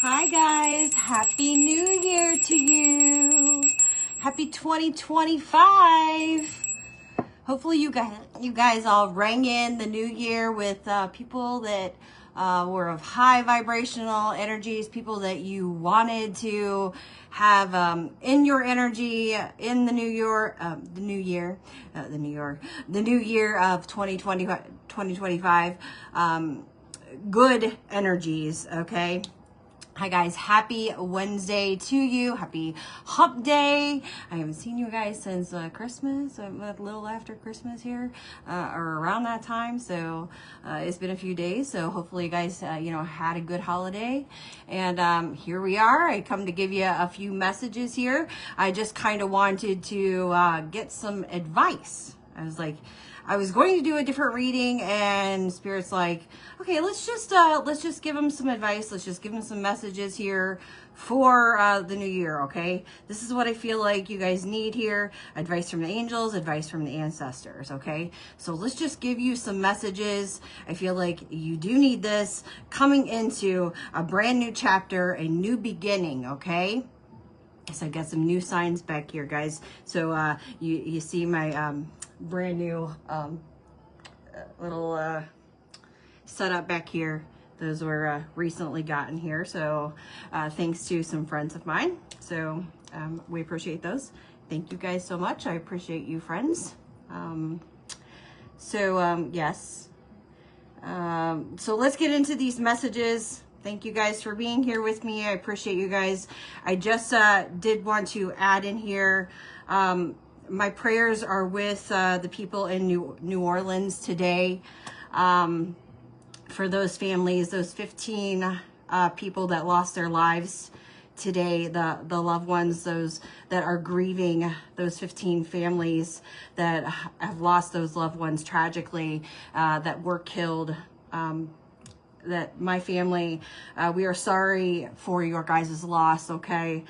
Hi guys, Happy New Year to you. Happy 2025. Hopefully you guys all rang in the new year with people that were of high vibrational energies, people that you wanted to have in your energy in the new year, the new year of 2025. Good energies, okay? Hi guys, happy Wednesday to you. Happy hump day. I haven't seen you guys since Christmas, a little after Christmas here, or around that time. So it's been a few days. So hopefully you guys, had a good holiday. And here we are. I come to give you a few messages here. I just kind of wanted to get some advice. I was going to do a different reading, and Spirit's like, okay, let's just give them some advice. Let's just give them some messages here for the new year, okay? This is what I feel like you guys need here. Advice from the angels, advice from the ancestors, okay? So let's just give you some messages. I feel like you do need this coming into a brand new chapter, a new beginning, okay? So I got some new signs back here, guys. So you see my brand new little setup back here. Those were recently gotten here. So thanks to some friends of mine. So we appreciate those. Thank you guys so much. I appreciate you, friends. Yes. So let's get into these messages. Thank you guys for being here with me. I appreciate you guys. I just did want to add in here, my prayers are with the people in New Orleans today. For those families, those 15 people that lost their lives today, the loved ones, those that are grieving, those 15 families that have lost those loved ones tragically, that were killed. That my family, we are sorry for your guys' loss, okay?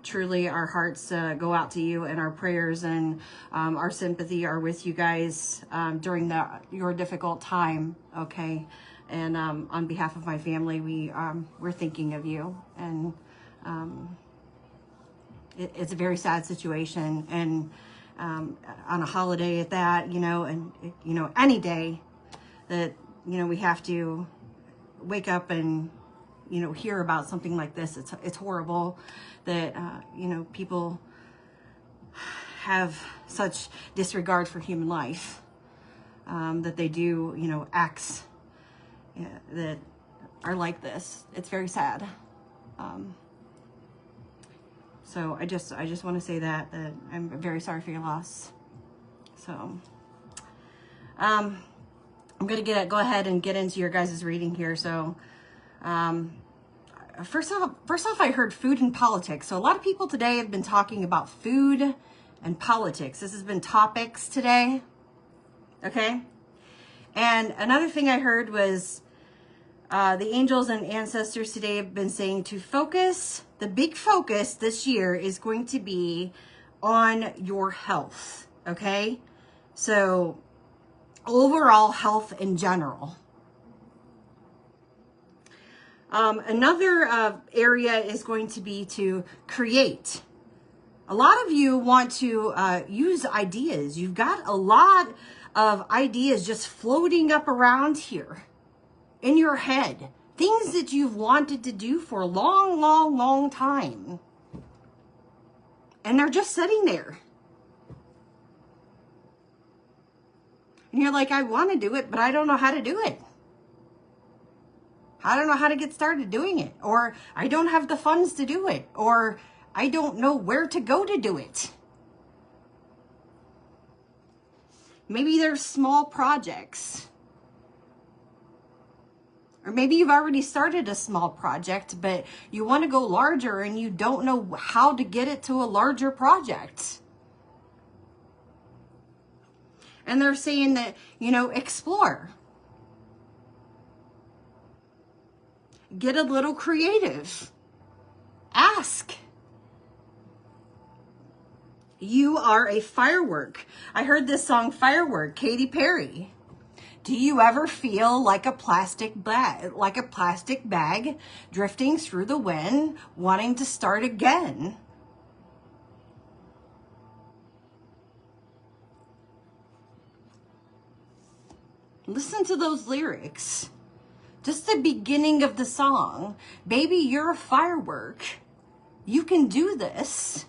Truly, our hearts go out to you, and our prayers and our sympathy are with you guys during your difficult time, okay? And on behalf of my family, we're thinking of you, and it's a very sad situation, and on a holiday at that, and any day that we have to wake up and hear about something like this. It's horrible that people have such disregard for human life, that they do acts that are like this. It's very sad. So I just want to say that I'm very sorry for your loss. So I'm going to go ahead and get into your guys' reading here. So, first off, I heard food and politics. So a lot of people today have been talking about food and politics. This has been topics today. Okay. And another thing I heard was, the angels and ancestors today have been saying to focus, the big focus this year is going to be on your health. Okay. So, overall health in general. Another area is going to be to create. A lot of you want to use ideas. You've got a lot of ideas just floating up around here in your head. Things that you've wanted to do for a long, long, long time. And they're just sitting there. And you're like, I want to do it, but I don't know how to do it. I don't know how to get started doing it. Or I don't have the funds to do it. Or I don't know where to go to do it. Maybe there's small projects. Or maybe you've already started a small project, but you want to go larger and you don't know how to get it to a larger project. And they're saying that, explore. Get a little creative. Ask. You are a firework. I heard this song, Firework, Katy Perry. Do you ever feel like a plastic bag drifting through the wind, wanting to start again? Listen to those lyrics. Just the beginning of the song. Baby, you're a firework. You can do this.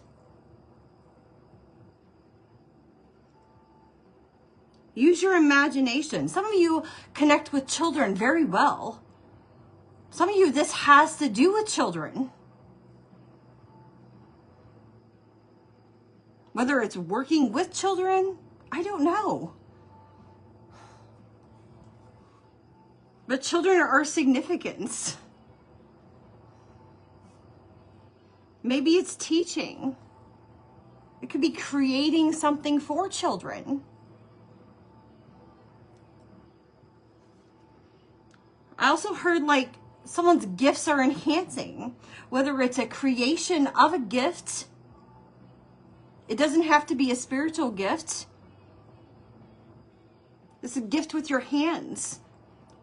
Use your imagination. Some of you connect with children very well. Some of you, this has to do with children. Whether it's working with children, I don't know. But children are significant. Maybe it's teaching. It could be creating something for children. I also heard like someone's gifts are enhancing, whether it's a creation of a gift. It doesn't have to be a spiritual gift. It's a gift with your hands.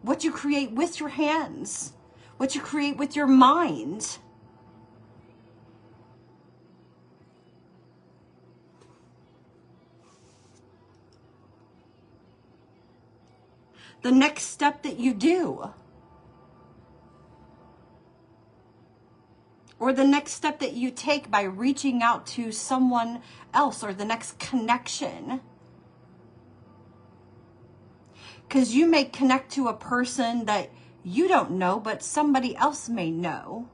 What you create with your hands. What you create with your mind. The next step that you do. Or the next step that you take by reaching out to someone else, or the next connection. Because you may connect to a person that you don't know, but somebody else may know.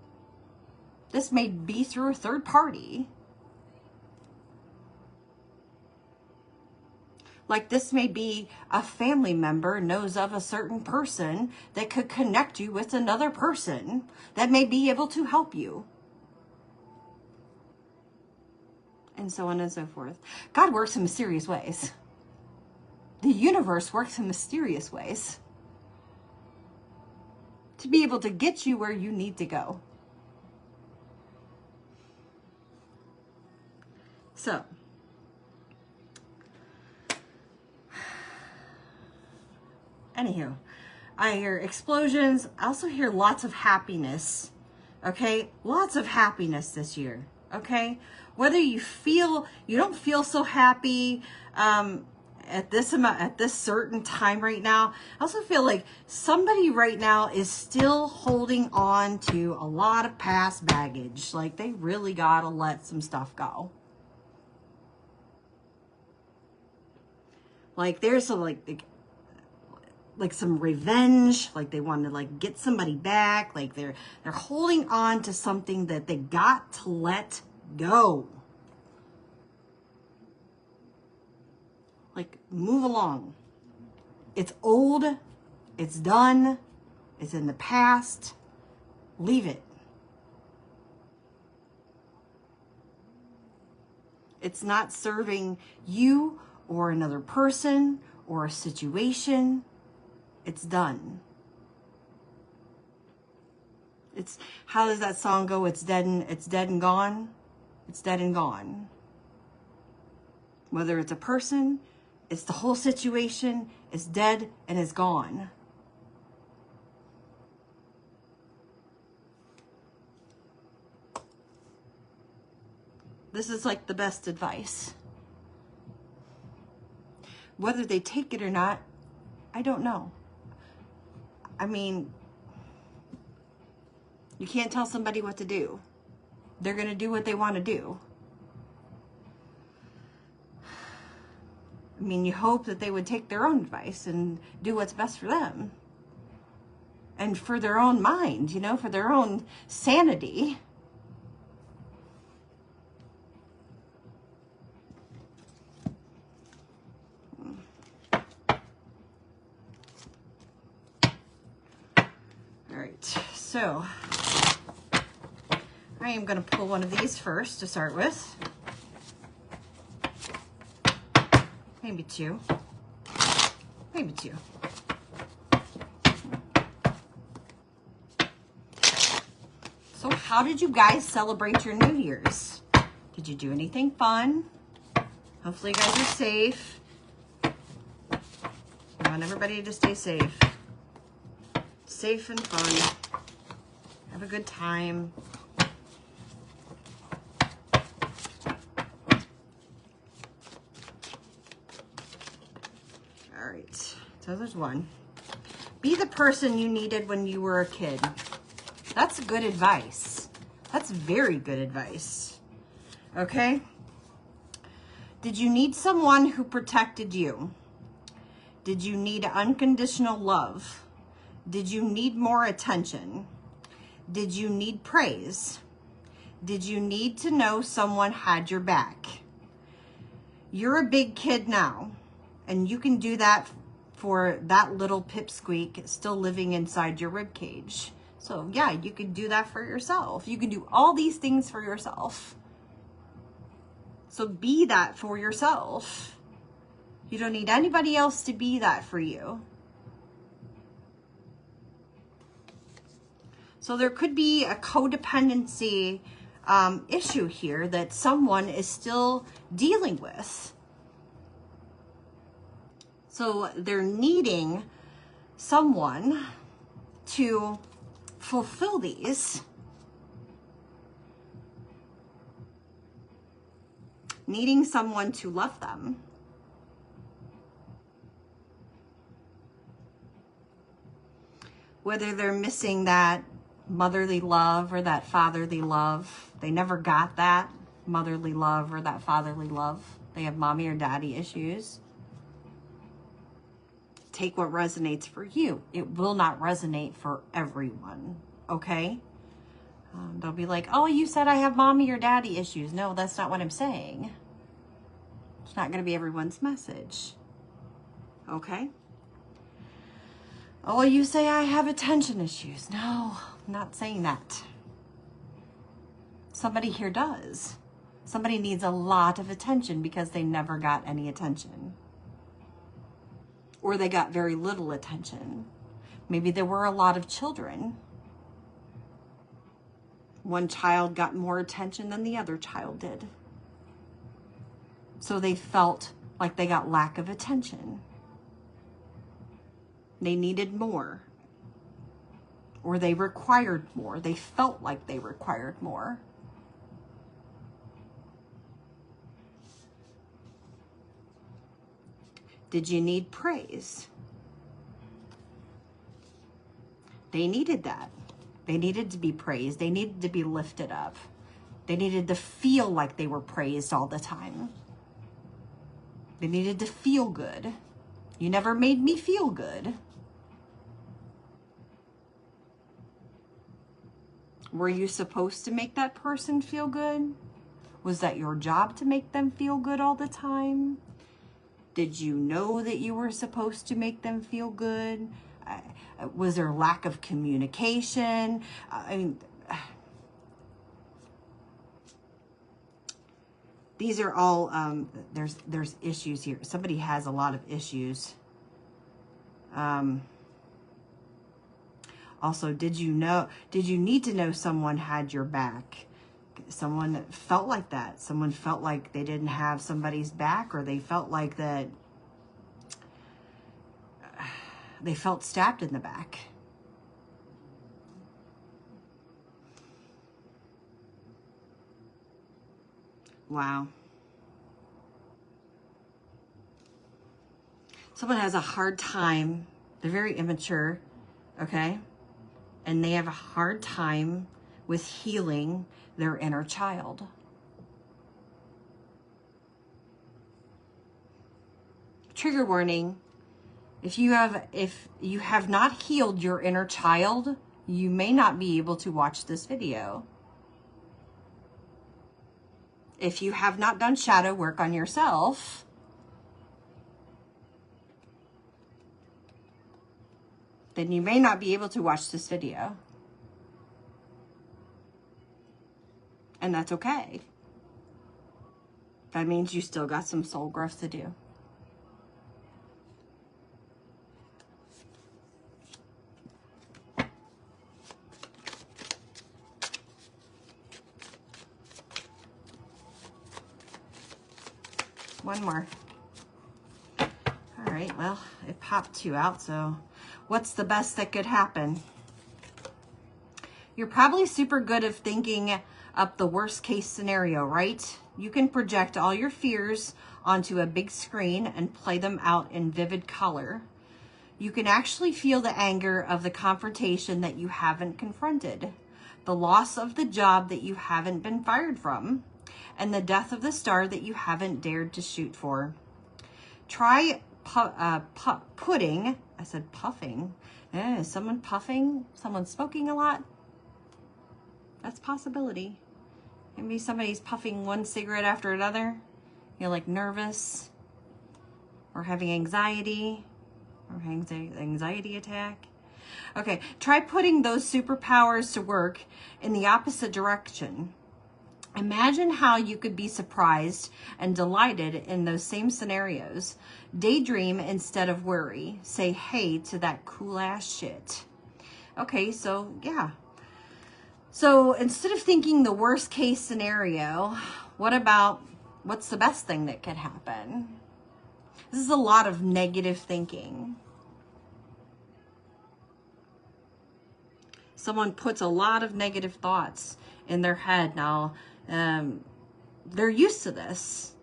This may be through a third party. Like this may be a family member knows of a certain person that could connect you with another person that may be able to help you. And so on and so forth. God works in mysterious ways. The universe works in mysterious ways to be able to get you where you need to go. So, anywho, I hear explosions. I also hear lots of happiness. Okay? Lots of happiness this year. Okay? Whether you don't feel so happy at this certain time right now, I also feel like somebody right now is still holding on to a lot of past baggage. Like they really gotta let some stuff go. Like there's some like some revenge, like they want to like get somebody back, like they're holding on to something that they got to let go. Like move along. It's old, it's done, it's in the past. Leave it. It's not serving you or another person or a situation. It's done. It's, how does that song go? It's dead and gone. It's dead and gone. Whether it's a person, it's the whole situation, it's dead and it's gone. This is like the best advice. Whether they take it or not, I don't know. I mean, you can't tell somebody what to do. They're going to do what they want to do. I mean, you hope that they would take their own advice and do what's best for them. And for their own mind, you know, for their own sanity. All right, so I am going to pull one of these first to start with. Maybe two. Maybe two. So how did you guys celebrate your New Year's? Did you do anything fun? Hopefully you guys are safe. You want everybody to stay safe. Safe and fun. Have a good time. All right, so there's one. Be the person you needed when you were a kid. That's good advice. That's very good advice. Okay? Did you need someone who protected you? Did you need unconditional love? Did you need more attention? Did you need praise? Did you need to know someone had your back? You're a big kid now, and you can do that for that little pipsqueak still living inside your rib cage. So yeah, you can do that for yourself. You can do all these things for yourself. So be that for yourself. You don't need anybody else to be that for you. So there could be a codependency issue here that someone is still dealing with. So they're needing someone to fulfill these. Needing someone to love them. Whether they're missing that motherly love or that fatherly love. They never got that motherly love or that fatherly love. They have mommy or daddy issues. Take what resonates for you. It will not resonate for everyone, okay? They'll be like, oh, you said I have mommy or daddy issues. No, that's not what I'm saying. It's not going to be everyone's message, okay? Oh, you say I have attention issues. No, I'm not saying that. Somebody here does. Somebody needs a lot of attention because they never got any attention. Or they got very little attention. Maybe there were a lot of children. One child got more attention than the other child did. So they felt like they got lack of attention. They needed more. Or they required more. They felt like they required more. Did you need praise? They needed that. They needed to be praised. They needed to be lifted up. They needed to feel like they were praised all the time. They needed to feel good. You never made me feel good. Were you supposed to make that person feel good? Was that your job to make them feel good all the time? Did you know that you were supposed to make them feel good? Was there lack of communication? I mean, these are all, there's issues here. Somebody has a lot of issues. Also, did you need to know someone had your back? Someone felt like that. Someone felt like they didn't have somebody's back, or they felt like that they felt stabbed in the back. Wow. Someone has a hard time. They're very immature, okay? And they have a hard time with healing their inner child. Trigger warning. If you have not healed your inner child, you may not be able to watch this video. If you have not done shadow work on yourself, then you may not be able to watch this video. And that's okay. That means you still got some soul growth to do. One more. All right, well, it popped 2 out, so what's the best that could happen? You're probably super good at thinking up the worst case scenario, right? You can project all your fears onto a big screen and play them out in vivid color. You can actually feel the anger of the confrontation that you haven't confronted, the loss of the job that you haven't been fired from, and the death of the star that you haven't dared to shoot for. Try putting, I said puffing. Is someone puffing? Someone smoking a lot? That's a possibility. Maybe somebody's puffing one cigarette after another. You're like nervous or having anxiety or anxiety attack. Okay, try putting those superpowers to work in the opposite direction. Imagine how you could be surprised and delighted in those same scenarios. Daydream instead of worry. Say hey to that cool ass shit. Okay, so yeah. So instead of thinking the worst case scenario, what about what's the best thing that could happen? This is a lot of negative thinking. Someone puts a lot of negative thoughts in their head now. They're used to this.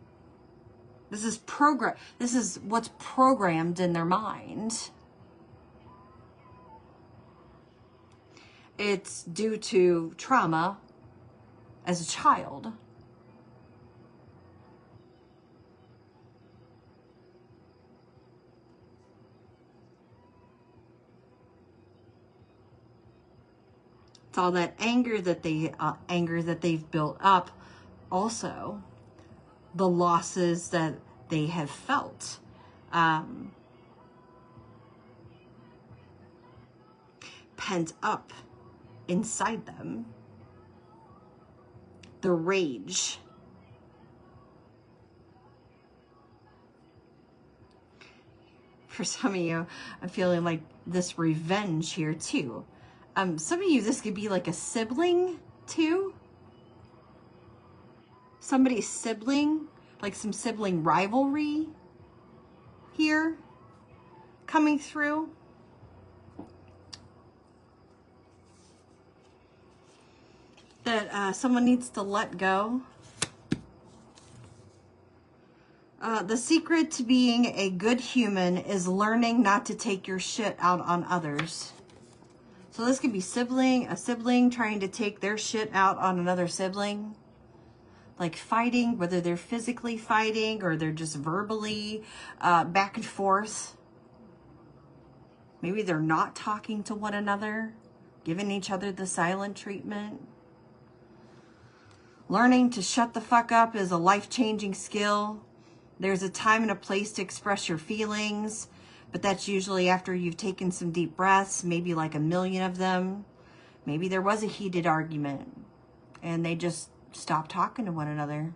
This is what's programmed in their mind. It's due to trauma as a child. It's all that anger that they've built up. Also, the losses that they have felt. Pent up inside them. The rage. For some of you, I'm feeling like this revenge here too. Some of you, this could be like a sibling too. Somebody's sibling, like some sibling rivalry here coming through. That someone needs to let go. The secret to being a good human is learning not to take your shit out on others. So this could be a sibling trying to take their shit out on another sibling. Like fighting, whether they're physically fighting or they're just verbally back and forth. Maybe they're not talking to one another, giving each other the silent treatment. Learning to shut the fuck up is a life-changing skill. There's a time and a place to express your feelings, but that's usually after you've taken some deep breaths, maybe like 1,000,000 of them. Maybe there was a heated argument and they just stopped talking to one another.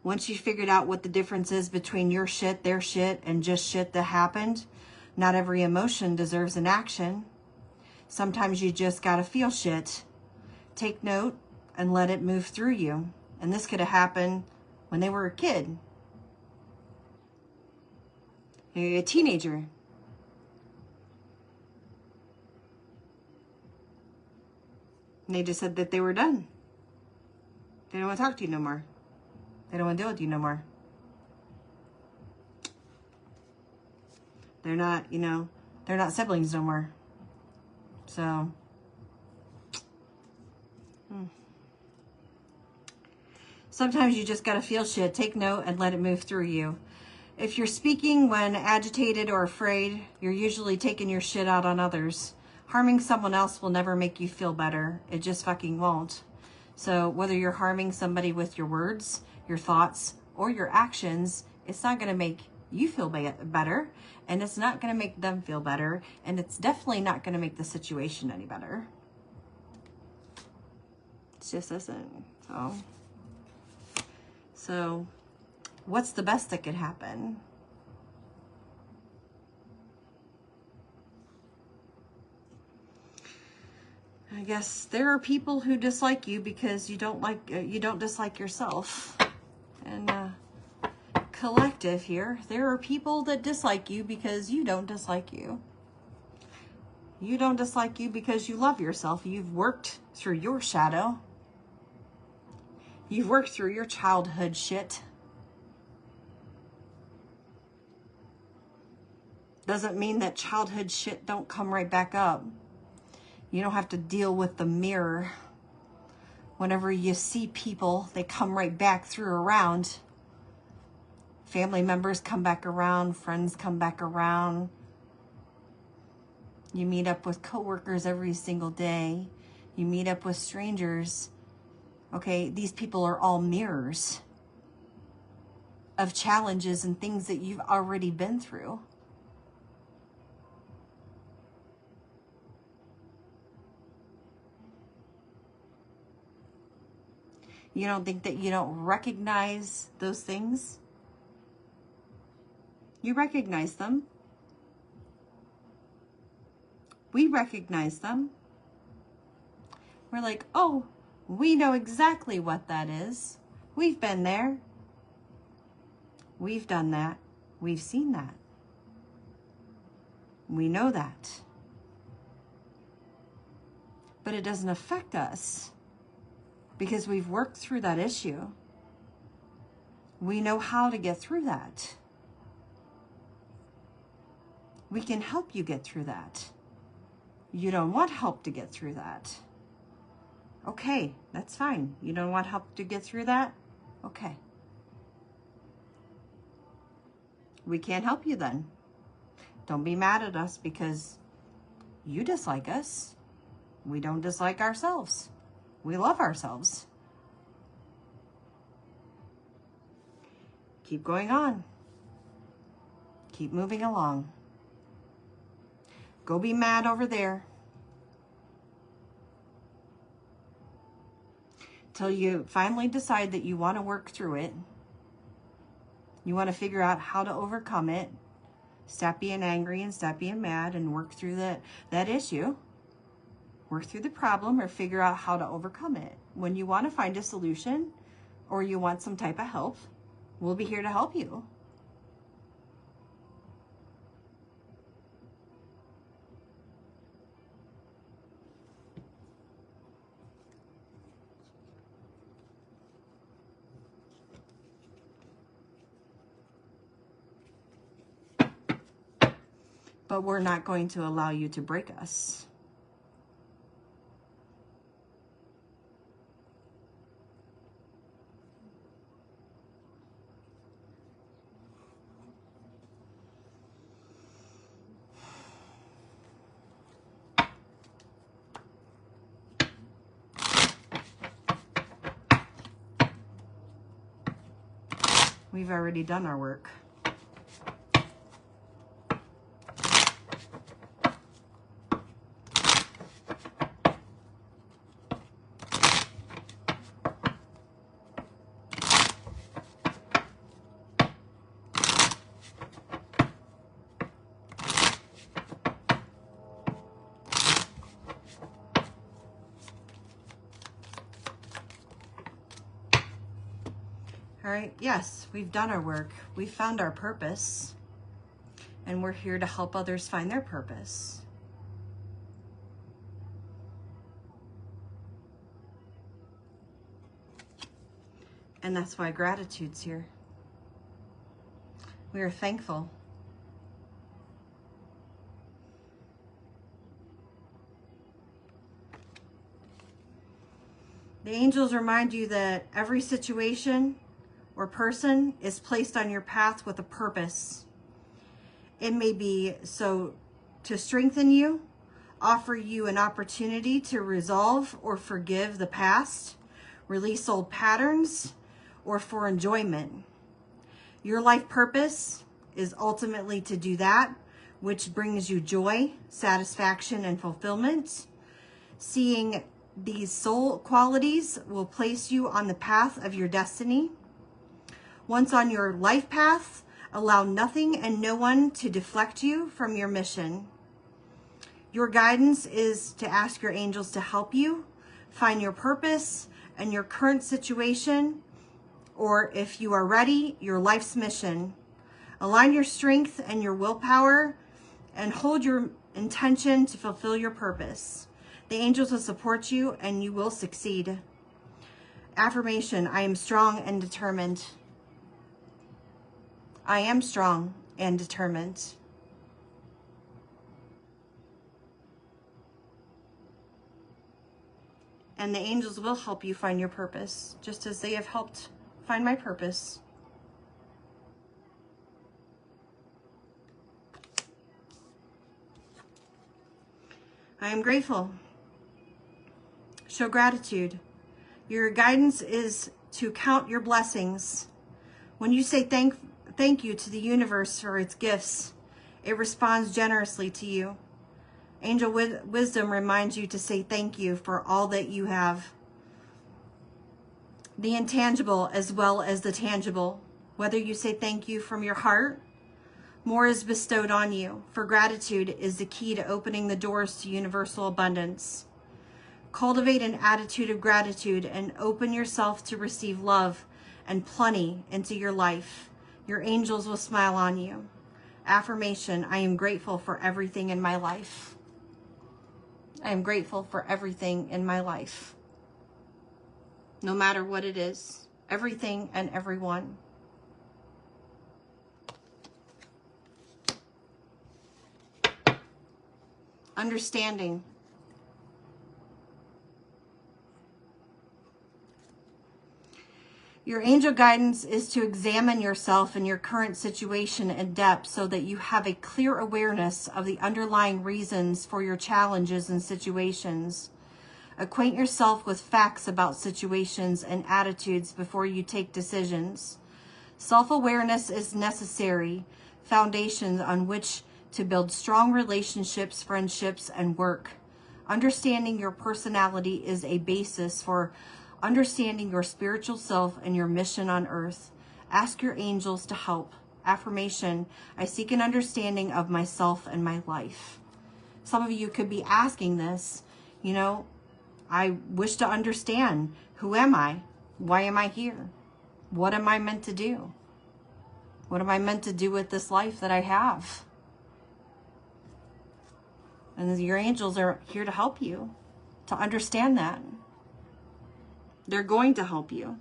Once you figured out what the difference is between your shit, their shit, and just shit that happened, not every emotion deserves an action. Sometimes you just gotta feel shit. Take note and let it move through you. And this could have happened when they were a kid. Maybe a teenager. And they just said that they were done. They don't want to talk to you no more. They don't want to deal with you no more. They're not, they're not siblings no more. So, sometimes you just got to feel shit. Take note and let it move through you. If you're speaking when agitated or afraid, you're usually taking your shit out on others. Harming someone else will never make you feel better. It just fucking won't. So whether you're harming somebody with your words, your thoughts, or your actions, it's not going to make you feel better, and it's not going to make them feel better, and it's definitely not going to make the situation any better. It just isn't. So what's the best that could happen? I guess there are people who dislike you because you don't dislike yourself. And collective here. There are people that dislike you because you don't dislike you. You don't dislike you because you love yourself. You've worked through your shadow. You've worked through your childhood shit. Doesn't mean that childhood shit don't come right back up. You don't have to deal with the mirror. Whenever you see people, they come right back through around. Family members come back around, friends come back around. You meet up with coworkers every single day. You meet up with strangers. Okay, these people are all mirrors of challenges and things that you've already been through. You don't think that you don't recognize those things? You recognize them. We recognize them. We're like, oh, we know exactly what that is. We've been there. We've done that. We've seen that. We know that. But it doesn't affect us because we've worked through that issue. We know how to get through that. We can help you get through that. You don't want help to get through that. Okay, that's fine. You don't want help to get through that? Okay. We can't help you then. Don't be mad at us because you dislike us. We don't dislike ourselves. We love ourselves. Keep going on. Keep moving along. Go be mad over there. Till you finally decide that you want to work through it. You want to figure out how to overcome it. Stop being angry and stop being mad and work through that issue. Work through the problem or figure out how to overcome it. When you want to find a solution or you want some type of help, we'll be here to help you. But we're not going to allow you to break us. We've already done our work. All right, yes, we've done our work. We've found our purpose, and we're here to help others find their purpose. And that's why gratitude's here. We are thankful. The angels remind you that every situation or person is placed on your path with a purpose. It may be so to strengthen you, offer you an opportunity to resolve or forgive the past, release old patterns, or for enjoyment. Your life purpose is ultimately to do that which brings you joy, satisfaction, and fulfillment. Seeing these soul qualities will place you on the path of your destiny. Once on your life path, allow nothing and no one to deflect you from your mission. Your guidance is to ask your angels to help you find your purpose and your current situation or if you are ready, your life's mission. Align your strength and your willpower and hold your intention to fulfill your purpose. The angels will support you and you will succeed. Affirmation, I am strong and determined. I am strong and determined. And the angels will help you find your purpose, just as they have helped find my purpose. I am grateful. Show gratitude. Your guidance is to count your blessings. When you say thank you to the universe for its gifts, it responds generously to you. Angel wisdom reminds you to say thank you for all that you have. The intangible as well as the tangible. Whether you say thank you from your heart, more is bestowed on you. For gratitude is the key to opening the doors to universal abundance. Cultivate an attitude of gratitude and open yourself to receive love and plenty into your life. Your angels will smile on you. Affirmation, I am grateful for everything in my life. I am grateful for everything in my life. No matter what it is, everything and everyone. Understanding. Your angel guidance is to examine yourself and your current situation in depth so that you have a clear awareness of the underlying reasons for your challenges and situations. Acquaint yourself with facts about situations and attitudes before you take decisions. Self-awareness is necessary foundations on which to build strong relationships, friendships, and work. Understanding your personality is a basis for understanding your spiritual self and your mission on earth. Ask your angels to help. Affirmation, I seek an understanding of myself and my life. Some of you could be asking this, you know, I wish to understand, who am I? Why am I here? What am I meant to do? What am I meant to do with this life that I have? And your angels are here to help you to understand that. They're going to help you.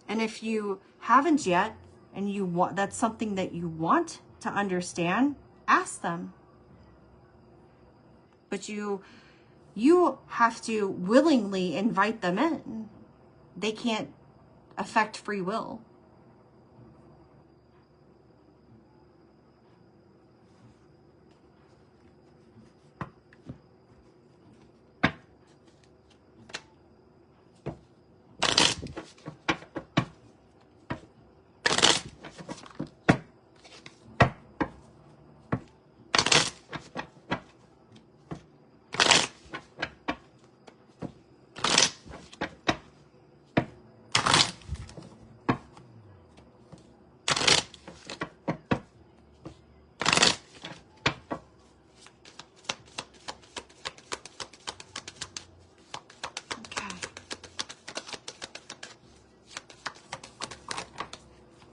And if you haven't yet, and you want, that's something that you want to understand, ask them. But you have to willingly invite them in. They can't affect free will.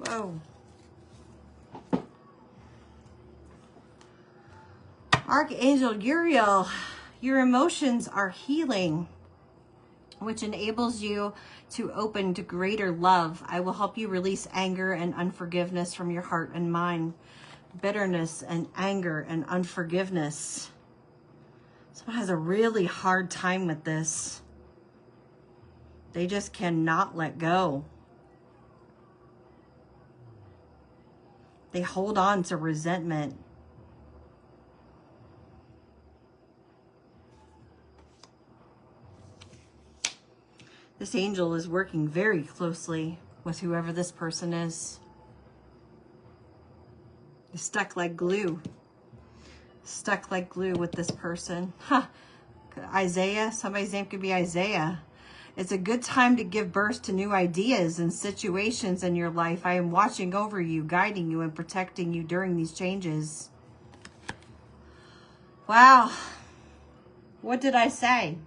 Whoa. Archangel Uriel, your emotions are healing, which enables you to open to greater love. I will help you release anger and unforgiveness from your heart and mind. Bitterness and anger and unforgiveness. Someone has a really hard time with this. They just cannot let go. They hold on to resentment. This angel is working very closely with whoever this person is. They're stuck like glue. Stuck like glue with this person. Huh. Isaiah, somebody's name could be Isaiah. It's a good time to give birth to new ideas and situations in your life. I am watching over you, guiding you, and protecting you during these changes. Wow. What did I say?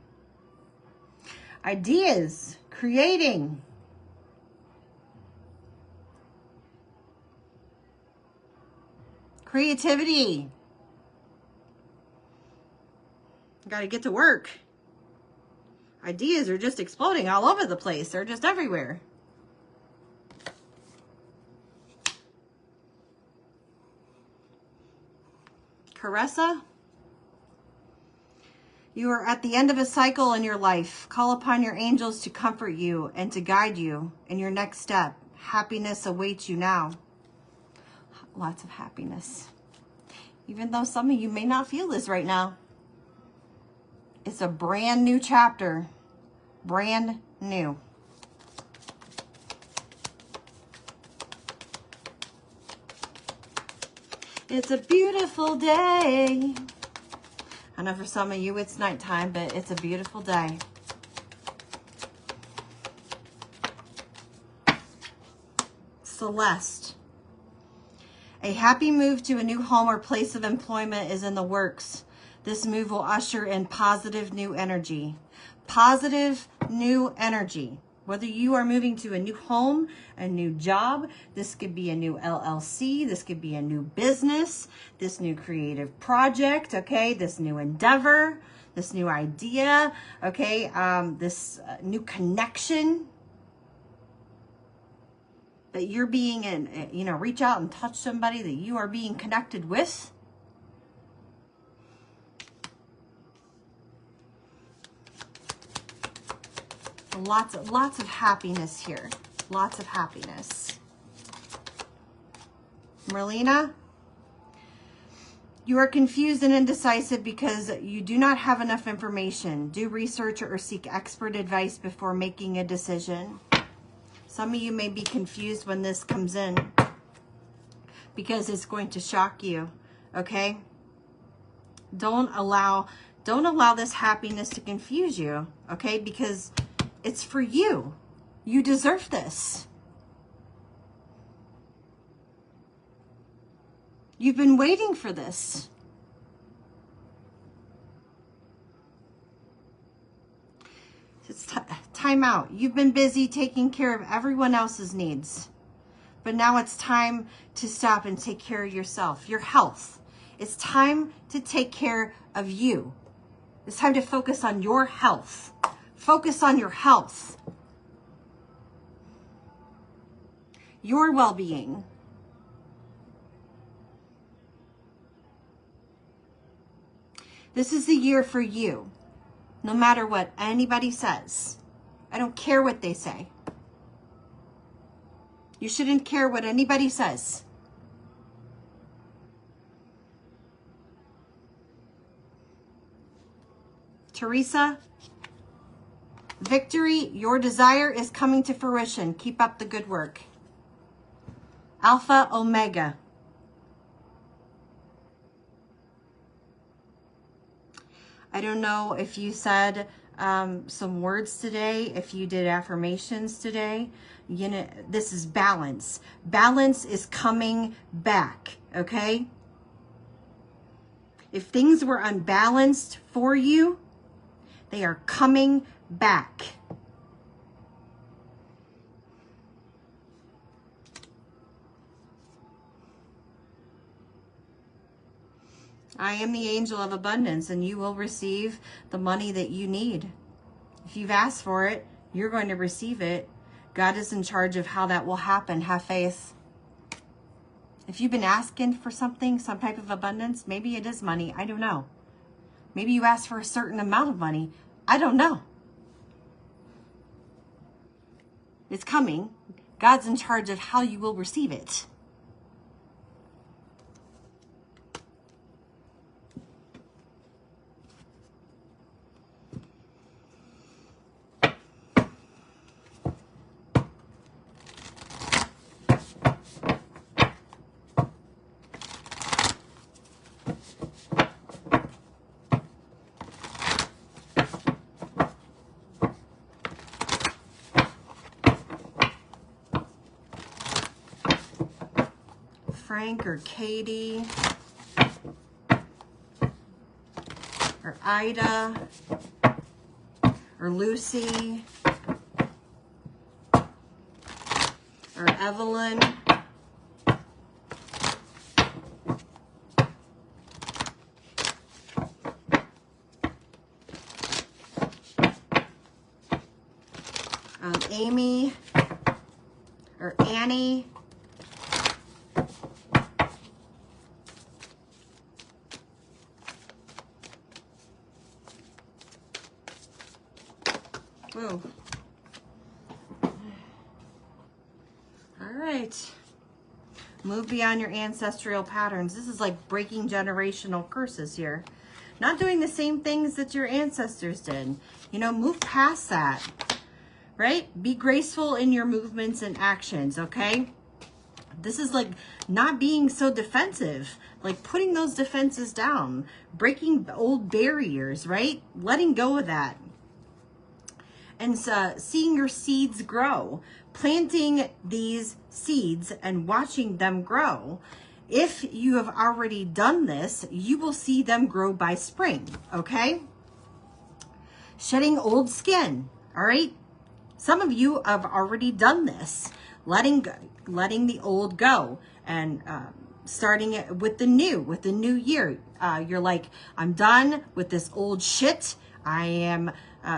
Ideas, creating. Creativity. Got to get to work. Ideas are just exploding all over the place. They're just everywhere. Caressa, you are at the end of a cycle in your life. Call upon your angels to comfort you and to guide you in your next step. Happiness awaits you now. Lots of happiness. Even though some of you may not feel this right now. It's a brand new chapter. Brand new. It's a beautiful day. I know for some of you it's nighttime, but it's a beautiful day. Celeste. A happy move to a new home or place of employment is in the works. This move will usher in positive new energy. Positive new energy. Whether you are moving to a new home, a new job, this could be a new LLC, this could be a new business, this new creative project, okay, this new endeavor, this new idea, okay, this new connection that you're being in, you know, reach out and touch somebody that you are being connected with. Lots of happiness here. Lots of happiness. Merlina, you are confused and indecisive because you do not have enough information. Do research or seek expert advice before making a decision. Some of you may be confused when this comes in because it's going to shock you, okay? Don't allow this happiness to confuse you, okay? Because it's for you. You deserve this. You've been waiting for this. It's time out. You've been busy taking care of everyone else's needs. But now it's time to stop and take care of yourself, your health. It's time to take care of you. It's time to focus on your health. Focus on your health. Your well-being. This is the year for you. No matter what anybody says. I don't care what they say. You shouldn't care what anybody says. Teresa, victory, your desire is coming to fruition. Keep up the good work. Alpha Omega. I don't know if you said some words today, if you did affirmations today. You know, this is balance. Balance is coming back, okay? If things were unbalanced for you, they are coming back. I am the angel of abundance, and you will receive the money that you need. If you've asked for it, you're going to receive it. God is in charge of how that will happen. Have faith. If you've been asking for something, some type of abundance, maybe it is money. I don't know. Maybe you asked for a certain amount of money. I don't know. It's coming. God's in charge of how you will receive it. Frank or Katie or Ida or Lucy Evelyn. Amy or Annie. Whoa. All right. Move beyond your ancestral patterns. This is like breaking generational curses here. Not doing the same things that your ancestors did. You know, move past that. Right? Be graceful in your movements and actions, okay? This is like not being so defensive, like putting those defenses down, breaking old barriers, right? Letting go of that. And seeing your seeds grow, planting these seeds and watching them grow. If you have already done this, you will see them grow by spring, okay? Shedding old skin, all right? Some of you have already done this, letting the old go and starting it with the new year. You're like, I'm done with this old shit. I am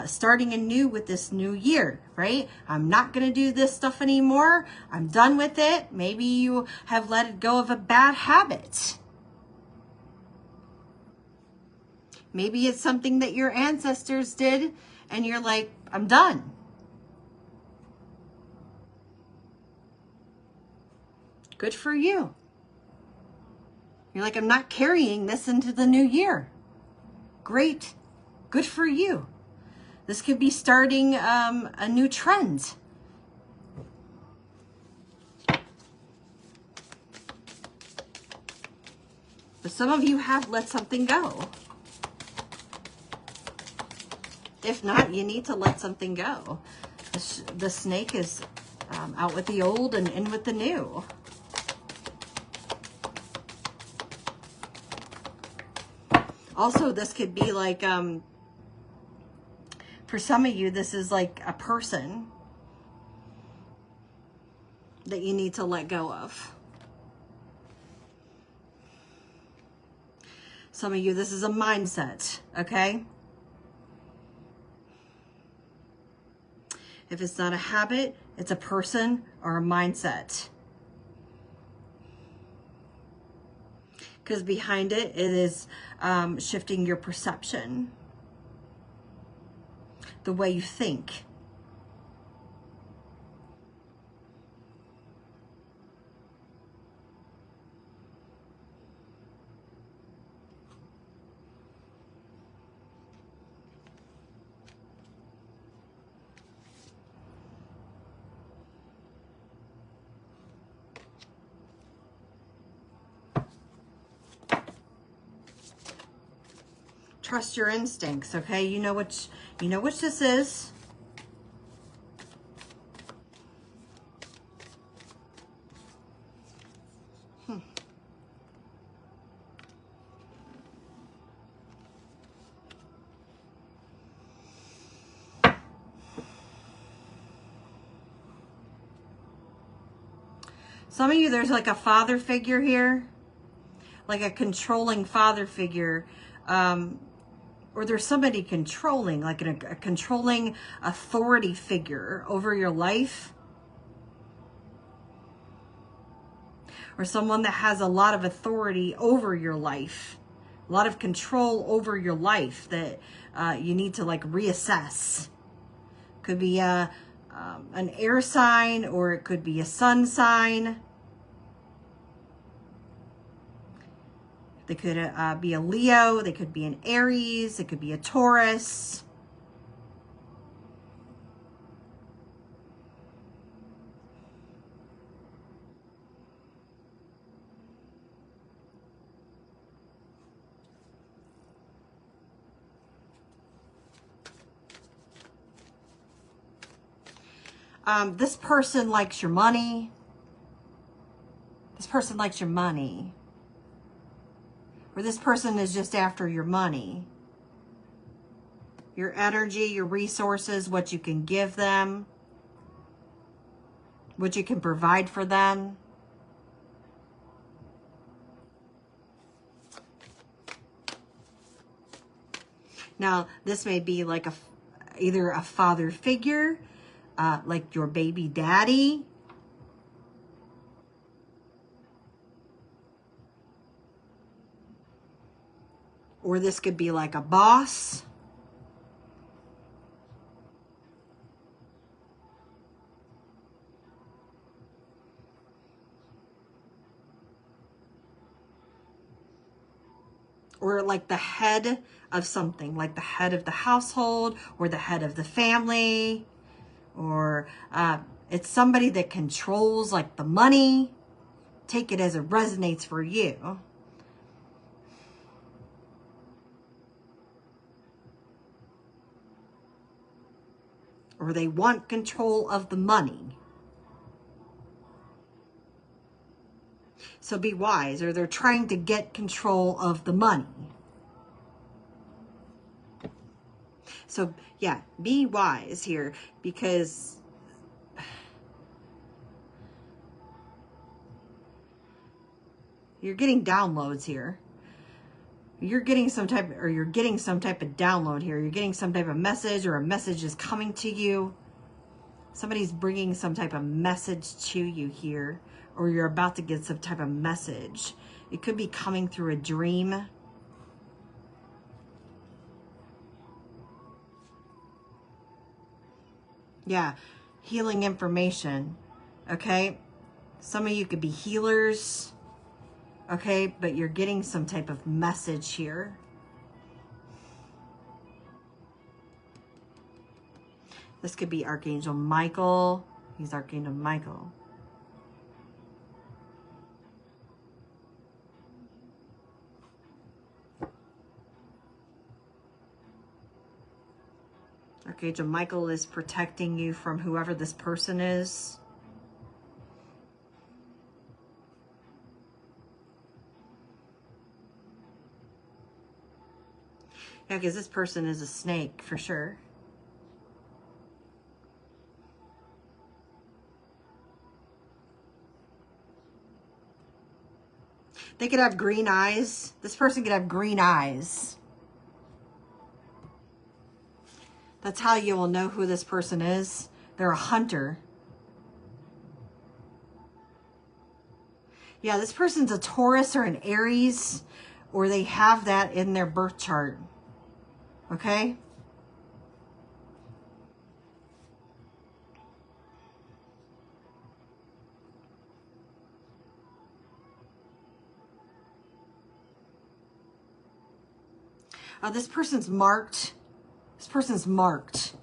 starting anew with this new year, right? I'm not going to do this stuff anymore. I'm done with it. Maybe you have let go of a bad habit. Maybe it's something that your ancestors did and you're like, I'm done. Good for you. You're like, I'm not carrying this into the new year. Great. Good for you. This could be starting a new trend. But some of you have let something go. If not, you need to let something go. The snake is out with the old and in with the new. Also, this could be like, for some of you, this is like a person that you need to let go of. Some of you, this is a mindset, okay? If it's not a habit, it's a person or a mindset. Because behind it, it is shifting your perception, the way you think. Trust your instincts, okay? You know which this is. Some of you, there's like a father figure here, like a controlling father figure. Or there's somebody controlling, like a controlling authority figure over your life. Or someone that has a lot of authority over your life. A lot of control over your life that you need to like reassess. Could be an air sign, or it could be a sun sign. They could be a Leo. They could be an Aries. It could be a Taurus. This person likes your money. This person likes your money. Or this person is just after your money. Your energy, your resources, what you can give them. what you can provide for them. Now, this may be like either a father figure, like your baby daddy, or this could be like a boss. Or like the head of something, like the head of the household or the head of the family, or it's somebody that controls like the money. Take it as it resonates for you. Or they want control of the money. So be wise, or they're trying to get control of the money. So yeah, be wise here, because you're getting downloads here. You're getting some type of download here. You're getting some type of message, or a message is coming to you. Somebody's bringing some type of message to you here, or you're about to get some type of message. It could be coming through a dream. Yeah, healing information, okay? Some of you could be healers, okay? But you're getting some type of message here. This could be Archangel Michael. He's Archangel Michael. Archangel Michael is protecting you from whoever this person is. Yeah, because this person is a snake for sure. They could have green eyes. This person could have green eyes. That's how you will know who this person is. They're a hunter. Yeah, this person's a Taurus or an Aries, or they have that in their birth chart. Okay? This person's marked. This person's marked.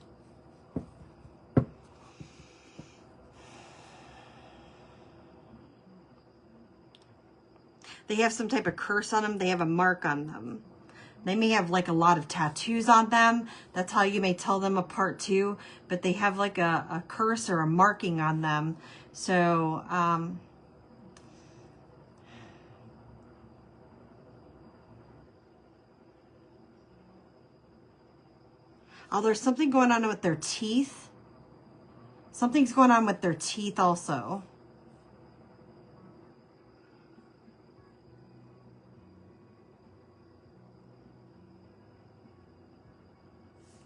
They have some type of curse on them. They have a mark on them. They may have like a lot of tattoos on them. That's how you may tell them apart too. But they have like a curse or a marking on them. So, oh, there's something going on with their teeth. Something's going on with their teeth also.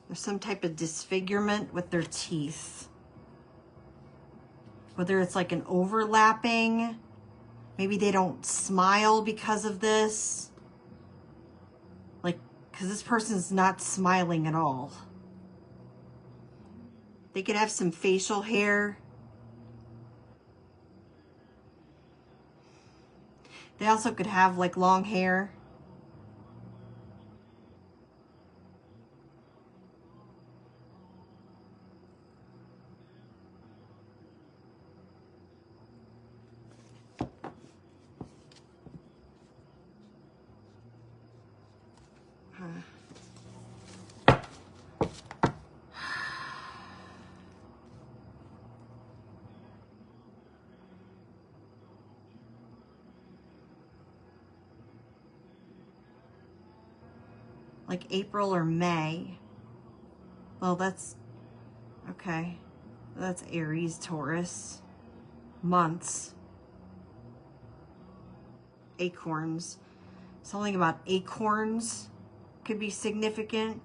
There's some type of disfigurement with their teeth. Whether it's like an overlapping, maybe they don't smile because of this. Like, because this person's not smiling at all. They could have some facial hair. They also could have like long hair. Like April or May. Well, that's okay. That's Aries, Taurus. months. Acorns. Something about acorns could be significant.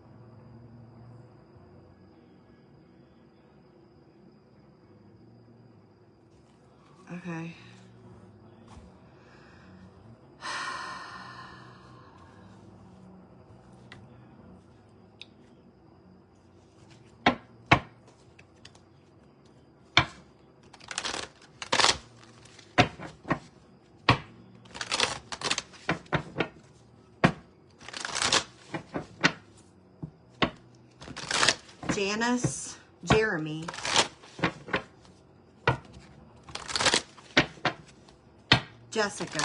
Okay. Janice, Jeremy, Jessica,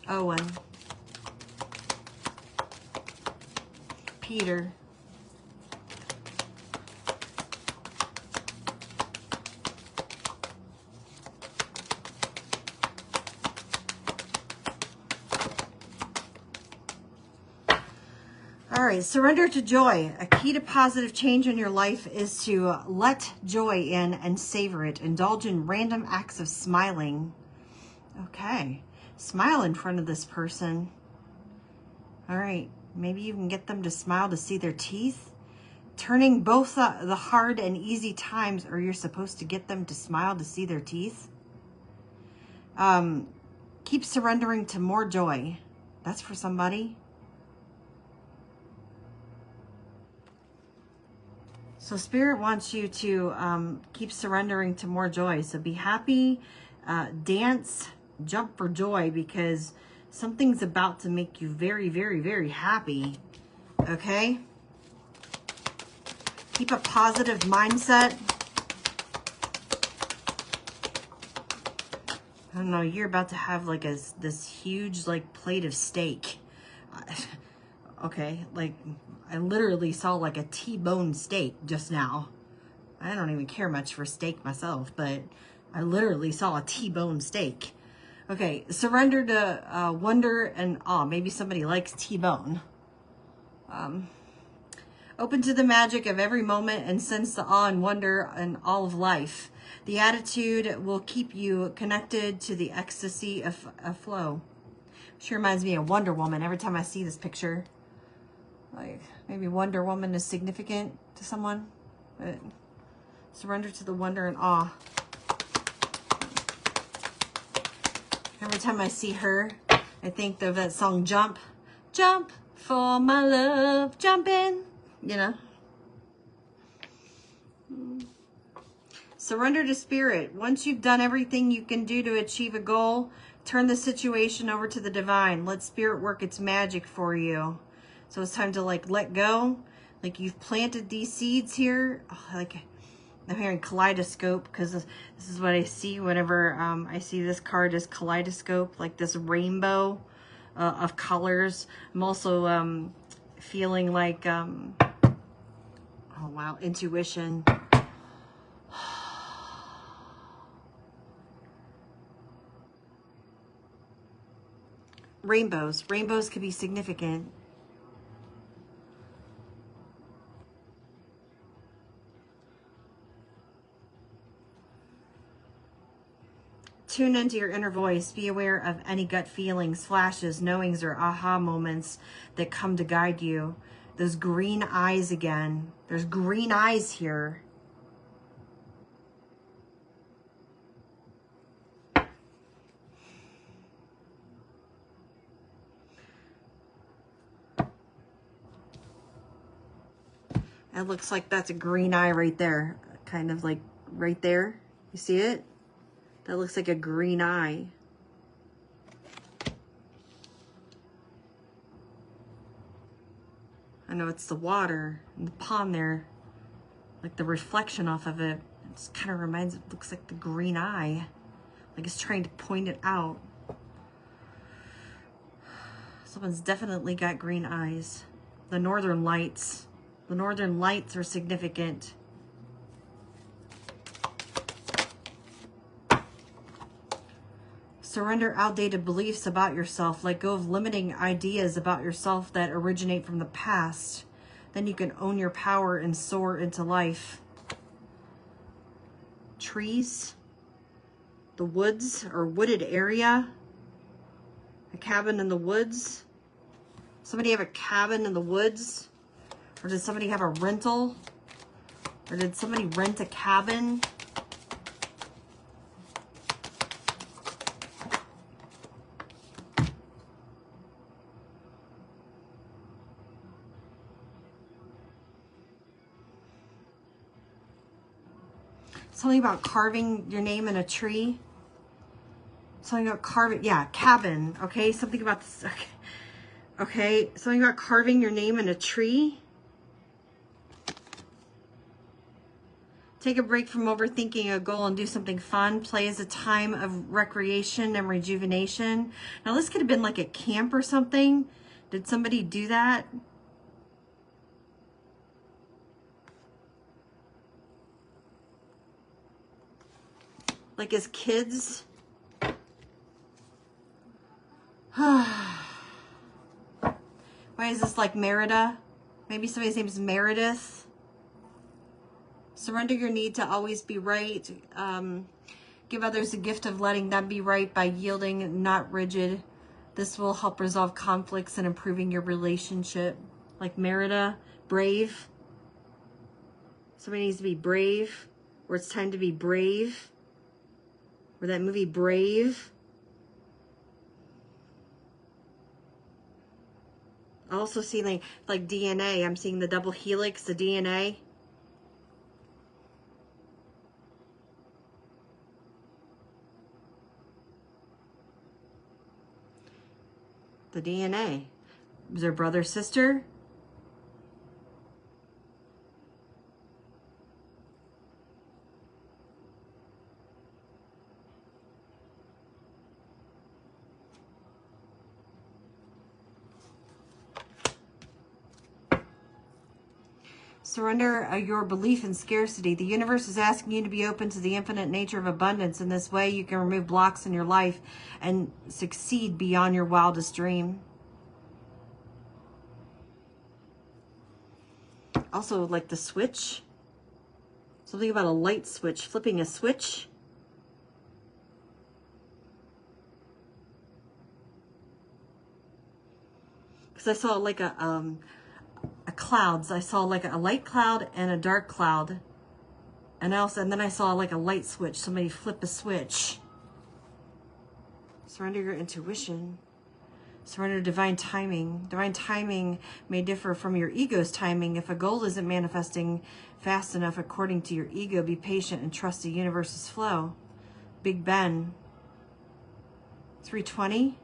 Owen, Peter, all right, surrender to joy. A key to positive change in your life is to let joy in and savor it. Indulge in random acts of smiling. Okay, smile in front of this person. All right, maybe you can get them to smile to see their teeth. Turning both the hard and easy times, or you're supposed to get them to smile to see their teeth. Keep surrendering to more joy. That's for somebody. So Spirit wants you to keep surrendering to more joy. So be happy, dance, jump for joy, because something's about to make you very, very, very happy. Okay? Keep a positive mindset. I don't know, you're about to have like this huge like plate of steak. Okay, like I literally saw like a T-bone steak just now. I don't even care much for steak myself, but I literally saw a T-bone steak. Okay, surrender to wonder and awe. Maybe somebody likes T-bone. Open to the magic of every moment and sense the awe and wonder in all of life. The attitude will keep you connected to the ecstasy of flow. Sure reminds me of Wonder Woman every time I see this picture. Like maybe Wonder Woman is significant to someone, but surrender to the wonder and awe. Every time I see her, I think of that song, Jump, Jump for my love, jump in, you know. Surrender to spirit. Once you've done everything you can do to achieve a goal, turn the situation over to the divine. Let spirit work its magic for you. So it's time to like let go. Like you've planted these seeds here. Oh, like I'm hearing kaleidoscope, because this is what I see whenever I see this card as kaleidoscope, like this rainbow of colors. I'm also feeling like, oh wow, intuition. Rainbows. Rainbows could be significant. Tune into your inner voice. Be aware of any gut feelings, flashes, knowings, or aha moments that come to guide you. Those green eyes again. There's green eyes here. It looks like that's a green eye right there. Kind of like right there. You see it? That looks like a green eye. I know it's the water in the pond there. Like the reflection off of it. This kind of reminds, it looks like the green eye, like it's trying to point it out. Someone's definitely got green eyes. The northern lights. The northern lights are significant. Surrender outdated beliefs about yourself. Let go of limiting ideas about yourself that originate from the past. Then you can own your power and soar into life. Trees. The woods or wooded area. A cabin in the woods. Somebody have a cabin in the woods? Or did somebody have a rental? Or did somebody rent a cabin? Something about carving your name in a tree. Something about carving, yeah, cabin, okay? Something about this, okay. Okay, something about carving your name in a tree. Take a break from overthinking a goal and do something fun. Play is a time of recreation and rejuvenation. Now this could have been like a camp or something. Did somebody do that? Like as kids? Why is this like Merida? Maybe somebody's name is Meredith. Surrender your need to always be right. Give others the gift of letting them be right by yielding, not rigid. This will help resolve conflicts and improving your relationship. Like Merida, brave. Somebody needs to be brave. Or it's time to be brave. Or that movie Brave. I also see like DNA. I'm seeing the double helix, the DNA. The DNA. Is there brother, sister? Surrender your belief in scarcity. The universe is asking you to be open to the infinite nature of abundance. In this way, you can remove blocks in your life and succeed beyond your wildest dream. Also, like the switch. Something about a light switch, flipping a switch. Because I saw like a clouds. I saw like a light cloud and a dark cloud. And then I saw like a light switch. Somebody flip a switch. Surrender your intuition. Surrender divine timing. Divine timing may differ from your ego's timing. If a goal isn't manifesting fast enough according to your ego, be patient and trust the universe's flow. Big Ben. 320.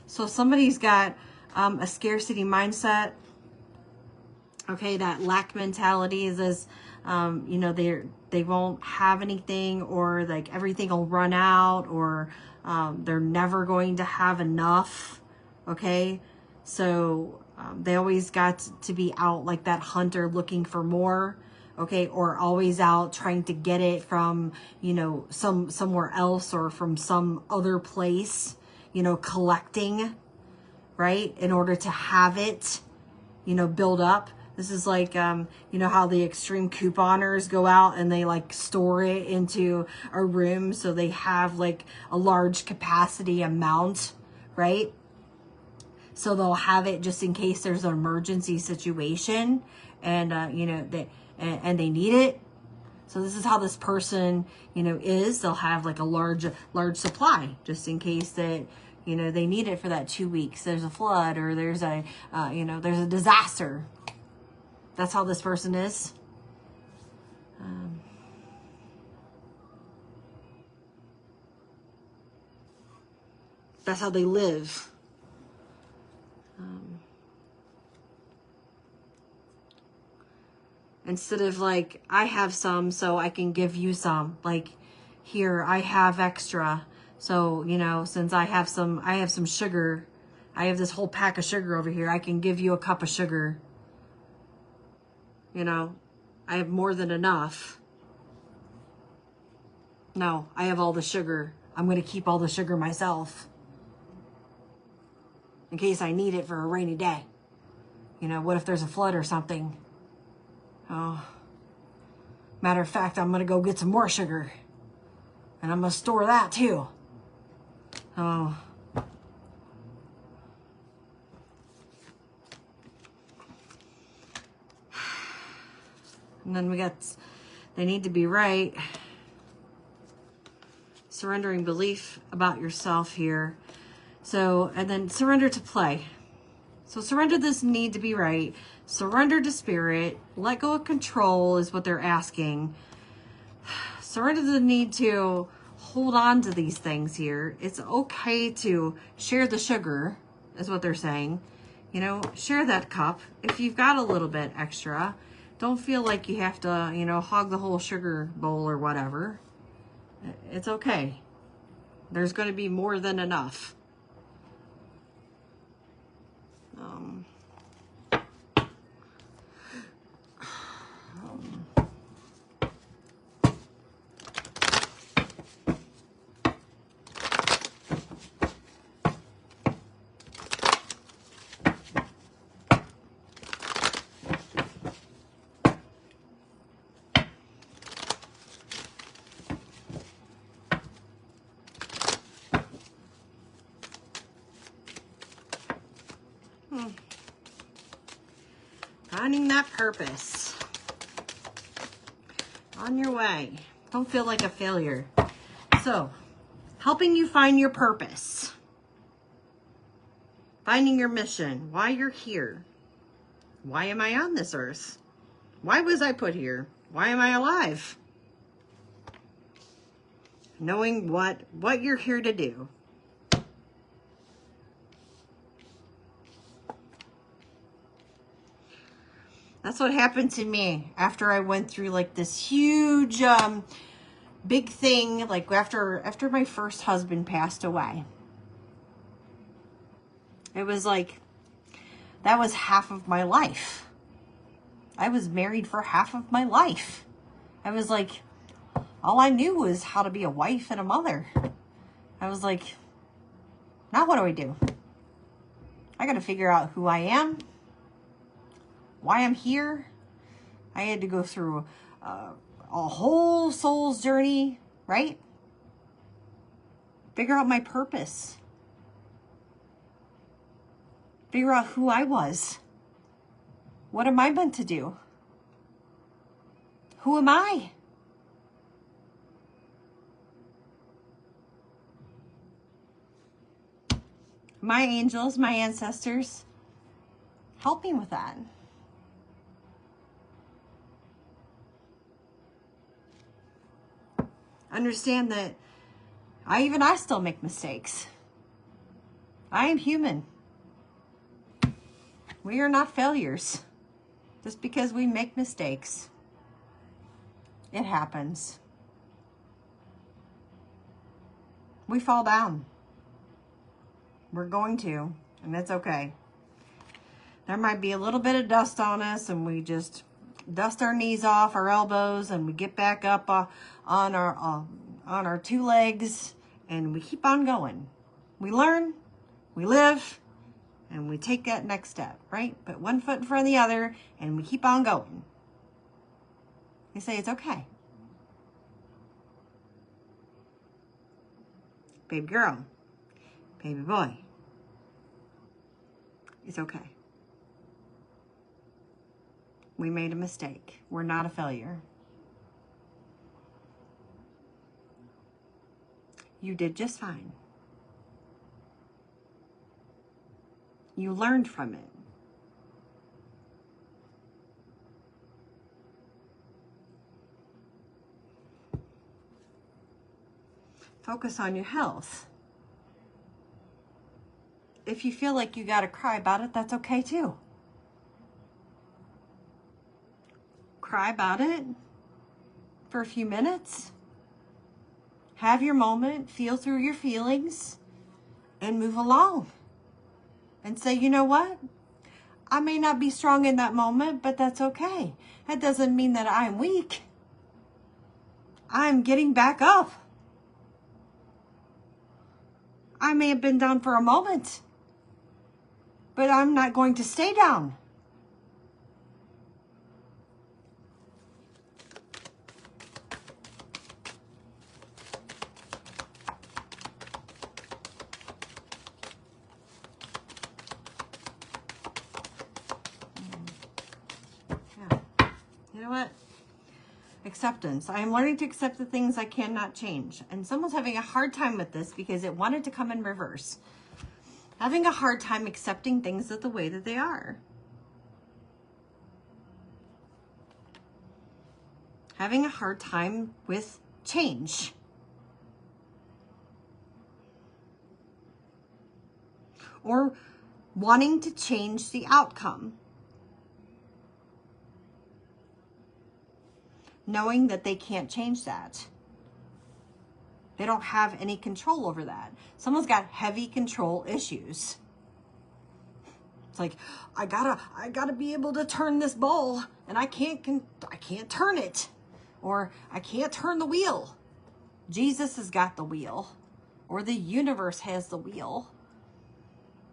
So somebody's got a scarcity mindset. Okay, that lack mentality is this, you know, they won't have anything, or like everything will run out, or they're never going to have enough. Okay, so they always got to be out like that hunter looking for more. Okay, or always out trying to get it from, you know, somewhere else or from some other place. You know, collecting, right, in order to have it, you know, build up. This is like, you know, how the extreme couponers go out and they like store it into a room so they have like a large capacity amount, right? So they'll have it just in case there's an emergency situation and, you know, and they need it. So this is how this person, you know, is. They'll have like a large supply just in case that, you know, they need it for that 2 weeks. There's a flood or there's a, you know, there's a disaster. That's how this person is. That's how they live. Instead of like, I have some, so I can give you some. Like, here, I have extra. So, you know, since I have some sugar. I have this whole pack of sugar over here. I can give you a cup of sugar. You know, I have more than enough. No, I have all the sugar. I'm going to keep all the sugar myself. In case I need it for a rainy day. You know, what if there's a flood or something? Oh, matter of fact, I'm going to go get some more sugar. And I'm going to store that too. Oh. And then we got, they need to be right. Surrendering belief about yourself here. So, and then surrender to play. So surrender this need to be right. Surrender to spirit. Let go of control is what they're asking. Surrender the need to hold on to these things here. It's okay to share the sugar, is what they're saying. You know, share that cup. If you've got a little bit extra, don't feel like you have to, you know, hog the whole sugar bowl or whatever. It's okay. There's going to be more than enough. Finding that purpose. On your way. Don't feel like a failure. So, helping you find your purpose. Finding your mission. Why you're here. Why am I on this earth? Why was I put here? Why am I alive? Knowing what you're here to do. That's what happened to me after I went through like this huge, big thing, like after my first husband passed away. It was like, that was half of my life. I was married for half of my life. I was like, all I knew was how to be a wife and a mother. I was like, now what do I do? I got to figure out who I am. Why I'm here. I had to go through a whole soul's journey, right? Figure out my purpose. Figure out who I was. What am I meant to do? Who am I? My angels, my ancestors, help me with that. Understand that I still make mistakes. I am human. We are not failures. Just because we make mistakes. It happens. We fall down. We're going to, and it's okay. There might be a little bit of dust on us, and we just dust our knees off, our elbows, and we get back up on our two legs, and we keep on going. We learn, we live, and we take that next step, right? Put one foot in front of the other, and we keep on going. You say it's okay. Baby girl, baby boy, it's okay. We made a mistake. We're not a failure. You did just fine. You learned from it. Focus on your health. If you feel like you gotta cry about it, that's okay too. cry about it for a few minutes. Have your moment, feel through your feelings, and move along. And say, you know what? I may not be strong in that moment, but that's okay. That doesn't mean that I'm weak. I'm getting back up. I may have been down for a moment, but I'm not going to stay down. Yeah. You know what? Acceptance. I am learning to accept the things I cannot change. And someone's having a hard time with this because it wanted to come in reverse. Having a hard time accepting things the way that they are. Having a hard time with change. Or wanting to change the outcome. Knowing that they can't change that. They don't have any control over that. Someone's got heavy control issues. It's like, I gotta be able to turn this ball, and I can't turn it, or I can't turn the wheel. Jesus has got the wheel, or the universe has the wheel.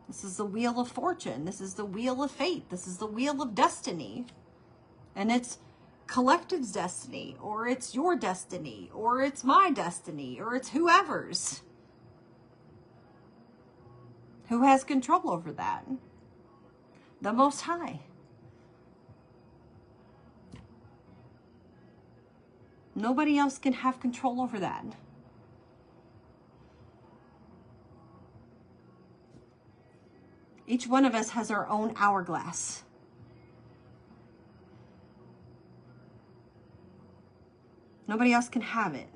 This is the wheel of fortune. This is the wheel of fate. This is the wheel of destiny, and it's collective's destiny, or it's your destiny, or it's my destiny, or it's whoever's. Who has control over that? The Most High. Nobody else can have control over that. Each one of us has our own hourglass. Nobody else can have it.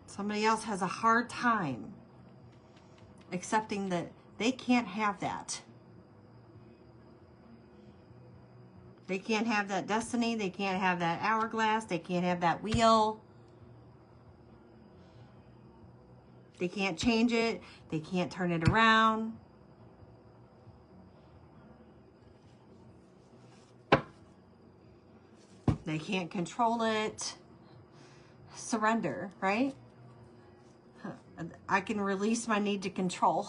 Somebody else has a hard time accepting that they can't have that. They can't have that destiny. They can't have that hourglass. They can't have that wheel. They can't change it. They can't turn it around. They can't control it. Surrender, right? I can release my need to control,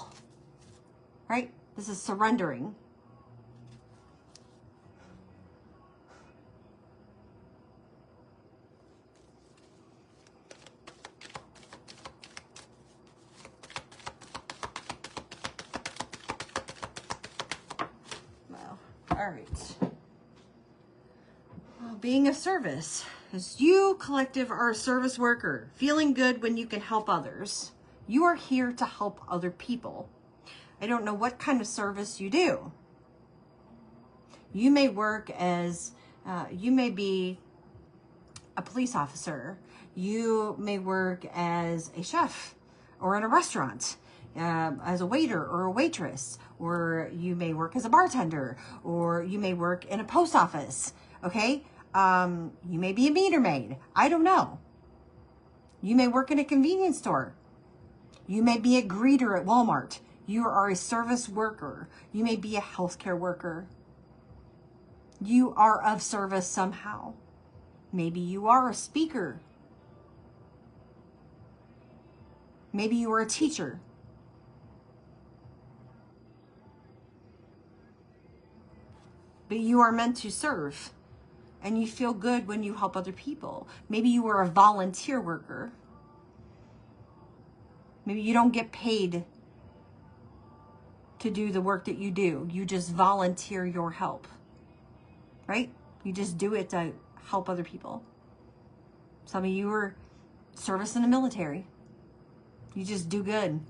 right? This is surrendering. Well, all right. Being of service. As you, collective, are a service worker, feeling good when you can help others. You are here to help other people. I don't know what kind of service you do. You may work as, you may be a police officer. You may work as a chef or in a restaurant, as a waiter or a waitress, or you may work as a bartender, or you may work in a post office, okay? You may be a meter maid. I don't know. You may work in a convenience store. You may be a greeter at Walmart. You are a service worker. You may be a healthcare worker. You are of service somehow. Maybe you are a speaker. Maybe you are a teacher. But you are meant to serve. And you feel good when you help other people. Maybe you are a volunteer worker. Maybe you don't get paid to do the work that you do. You just volunteer your help, right? You just do it to help other people. Some of you are service in the military. You just do good.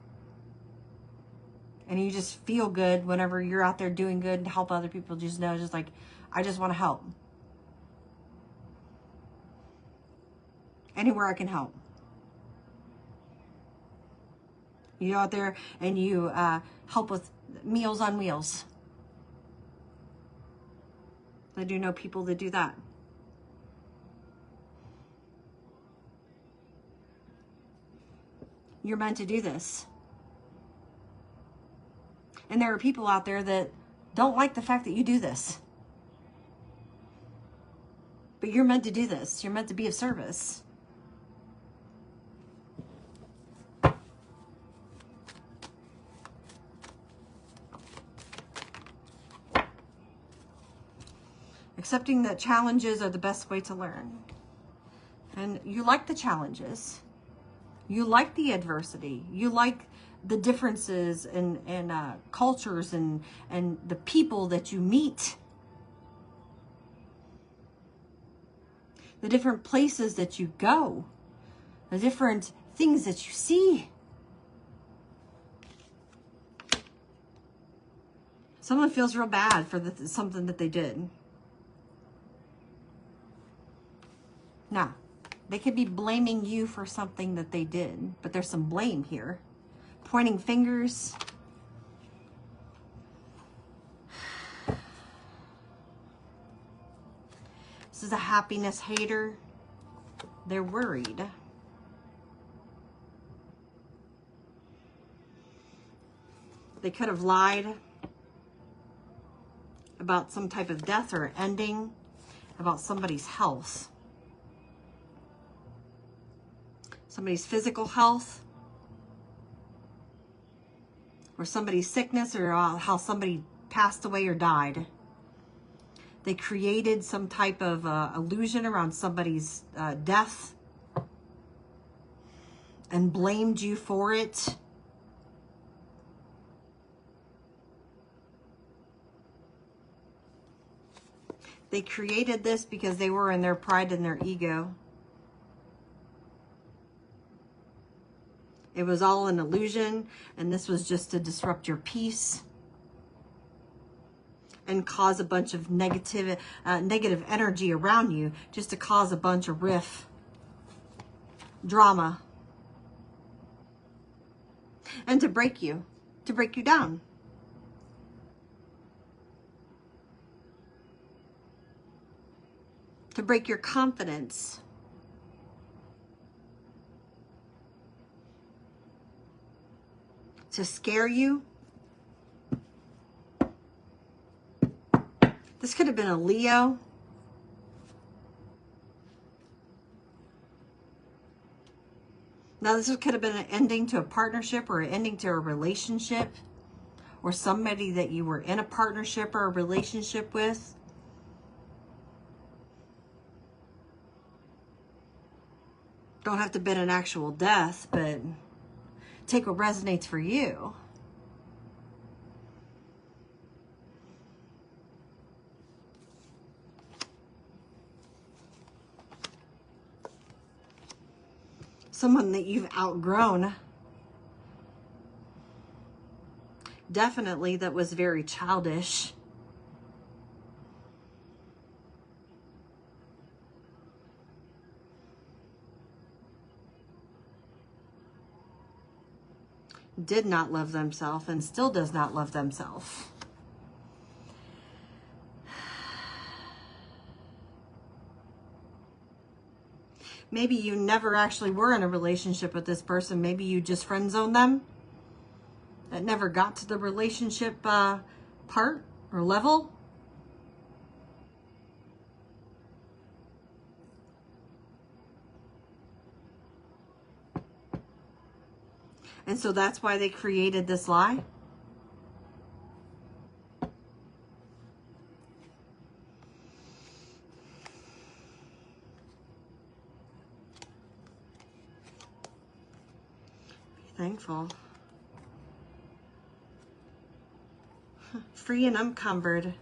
And you just feel good whenever you're out there doing good and help other people. Just know, just like, I just want to help. Anywhere I can help. You go out there and you help with Meals on Wheels. I do know people that do that. You're meant to do this. And there are people out there that don't like the fact that you do this. But you're meant to do this. You're meant to be of service. Accepting that challenges are the best way to learn. And you like the challenges. You like the adversity. You like the differences in cultures and the people that you meet. The different places that you go. The different things that you see. Someone feels real bad for something that they did. Now, they could be blaming you for something that they did, but there's some blame here. Pointing fingers. This is a happiness hater. They're worried. They could have lied about some type of death or ending, about somebody's health. Somebody's physical health, or somebody's sickness, or how somebody passed away or died. They created some type of illusion around somebody's death and blamed you for it. They created this because they were in their pride and their ego. It was all an illusion, and this was just to disrupt your peace and cause a bunch of negative energy around you, just to cause a bunch of drama, and to break you down. To break your confidence. To scare you. This could have been a Leo. Now this could have been an ending to a partnership or an ending to a relationship, or somebody that you were in a partnership or a relationship with. Don't have to be an actual death, but take what resonates for you. Someone that you've outgrown. Definitely that was very childish. Did not love themselves and still does not love themselves. Maybe you never actually were in a relationship with this person. Maybe you just friend zoned them. That never got to the relationship part or level. And so that's why they created this lie. Be thankful. Free and unencumbered.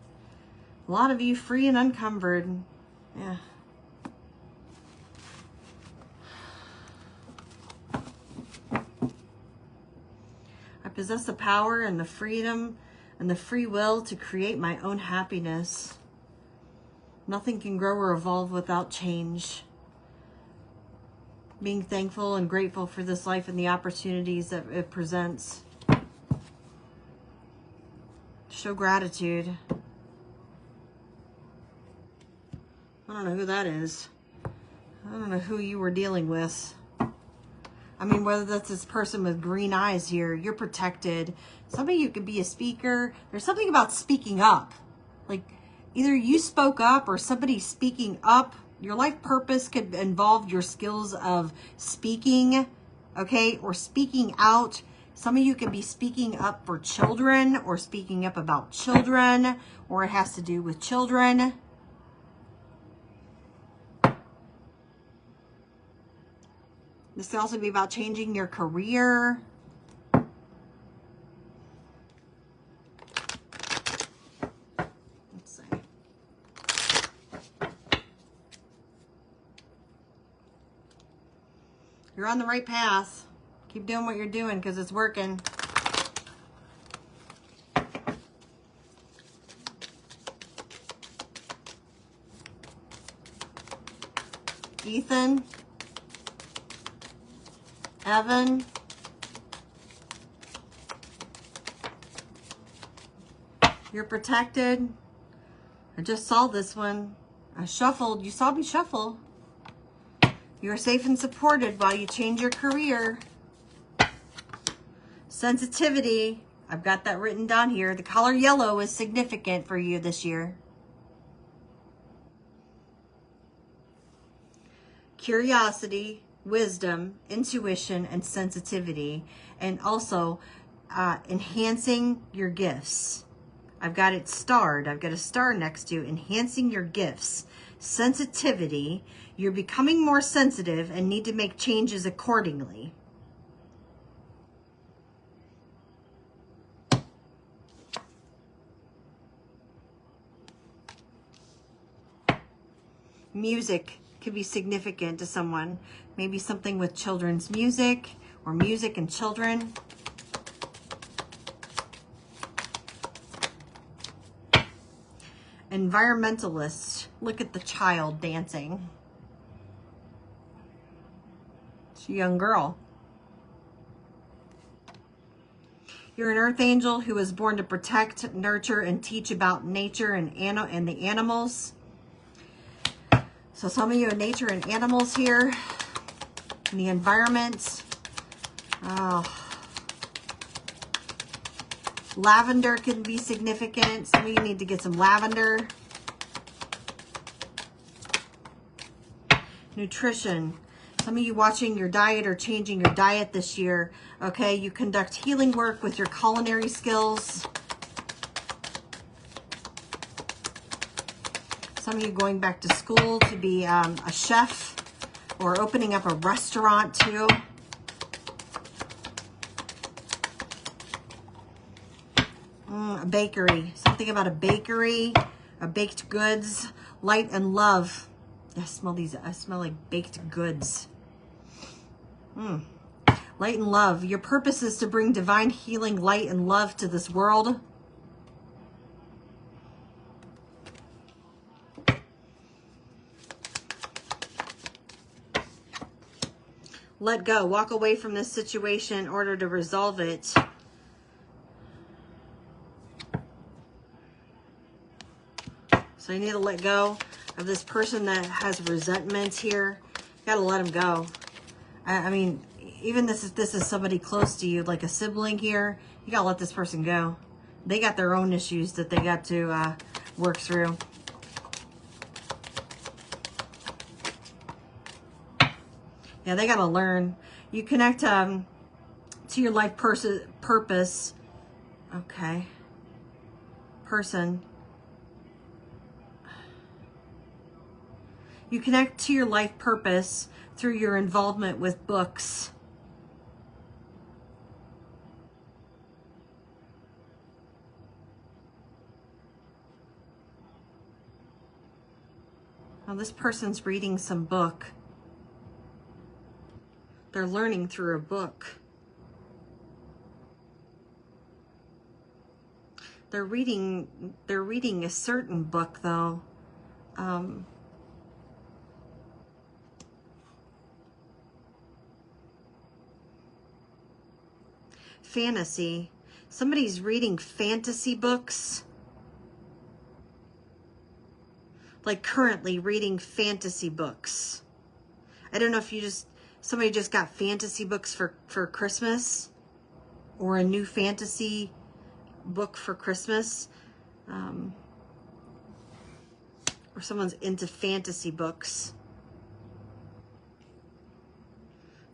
A lot of you free and unencumbered. Yeah. I possess the power and the freedom and the free will to create my own happiness. Nothing can grow or evolve without change. Being thankful and grateful for this life and the opportunities that it presents. Show gratitude. I don't know who that is. I don't know who you were dealing with. I mean, whether that's this person with green eyes here, you're protected. Some of you could be a speaker. There's something about speaking up. Like, either you spoke up or somebody speaking up. Your life purpose could involve your skills of speaking, okay, or speaking out. Some of you could be speaking up for children or speaking up about children, or it has to do with children. This could also be about changing your career. Let's see. You're on the right path. Keep doing what you're doing because it's working. Ethan. Evan. You're protected. I just saw this one. I shuffled. You saw me shuffle. You're safe and supported while you change your career. Sensitivity. I've got that written down here. The color yellow is significant for you this year. Curiosity, wisdom, intuition, and sensitivity. And also enhancing your gifts. I've got it starred. I've got a star next to enhancing your gifts. Sensitivity. You're becoming more sensitive and need to make changes accordingly. Music could be significant to someone. Maybe something with children's music or music and children. Environmentalist. Look at the child dancing. It's a young girl. You're an earth angel who was born to protect, nurture, and teach about nature and the animals. So some of you are nature and animals here. And the environment. Oh. Lavender can be significant. Some of you need to get some lavender. Nutrition. Some of you watching your diet or changing your diet this year. Okay, you conduct healing work with your culinary skills. Some of you going back to school to be a chef or opening up a restaurant too. A bakery. Something about a bakery, a baked goods, light and love. I smell these. I smell like baked goods. Light and love. Your purpose is to bring divine healing, light, and love to this world. Let go. Walk away from this situation in order to resolve it. So you need to let go of this person that has resentment here. You gotta let them go. I mean, even if this is somebody close to you, like a sibling here, you gotta let this person go. They got their own issues that they got to work through. Yeah, they gotta learn. You connect to your life purpose. Okay. Person. You connect to your life purpose through your involvement with books. Now this person's reading some book. They're learning through a book. They're reading a certain book though. fantasy. Somebody's reading fantasy books. Like currently reading fantasy books. I don't know if somebody just got fantasy books for Christmas, or a new fantasy book for Christmas. Or someone's into fantasy books.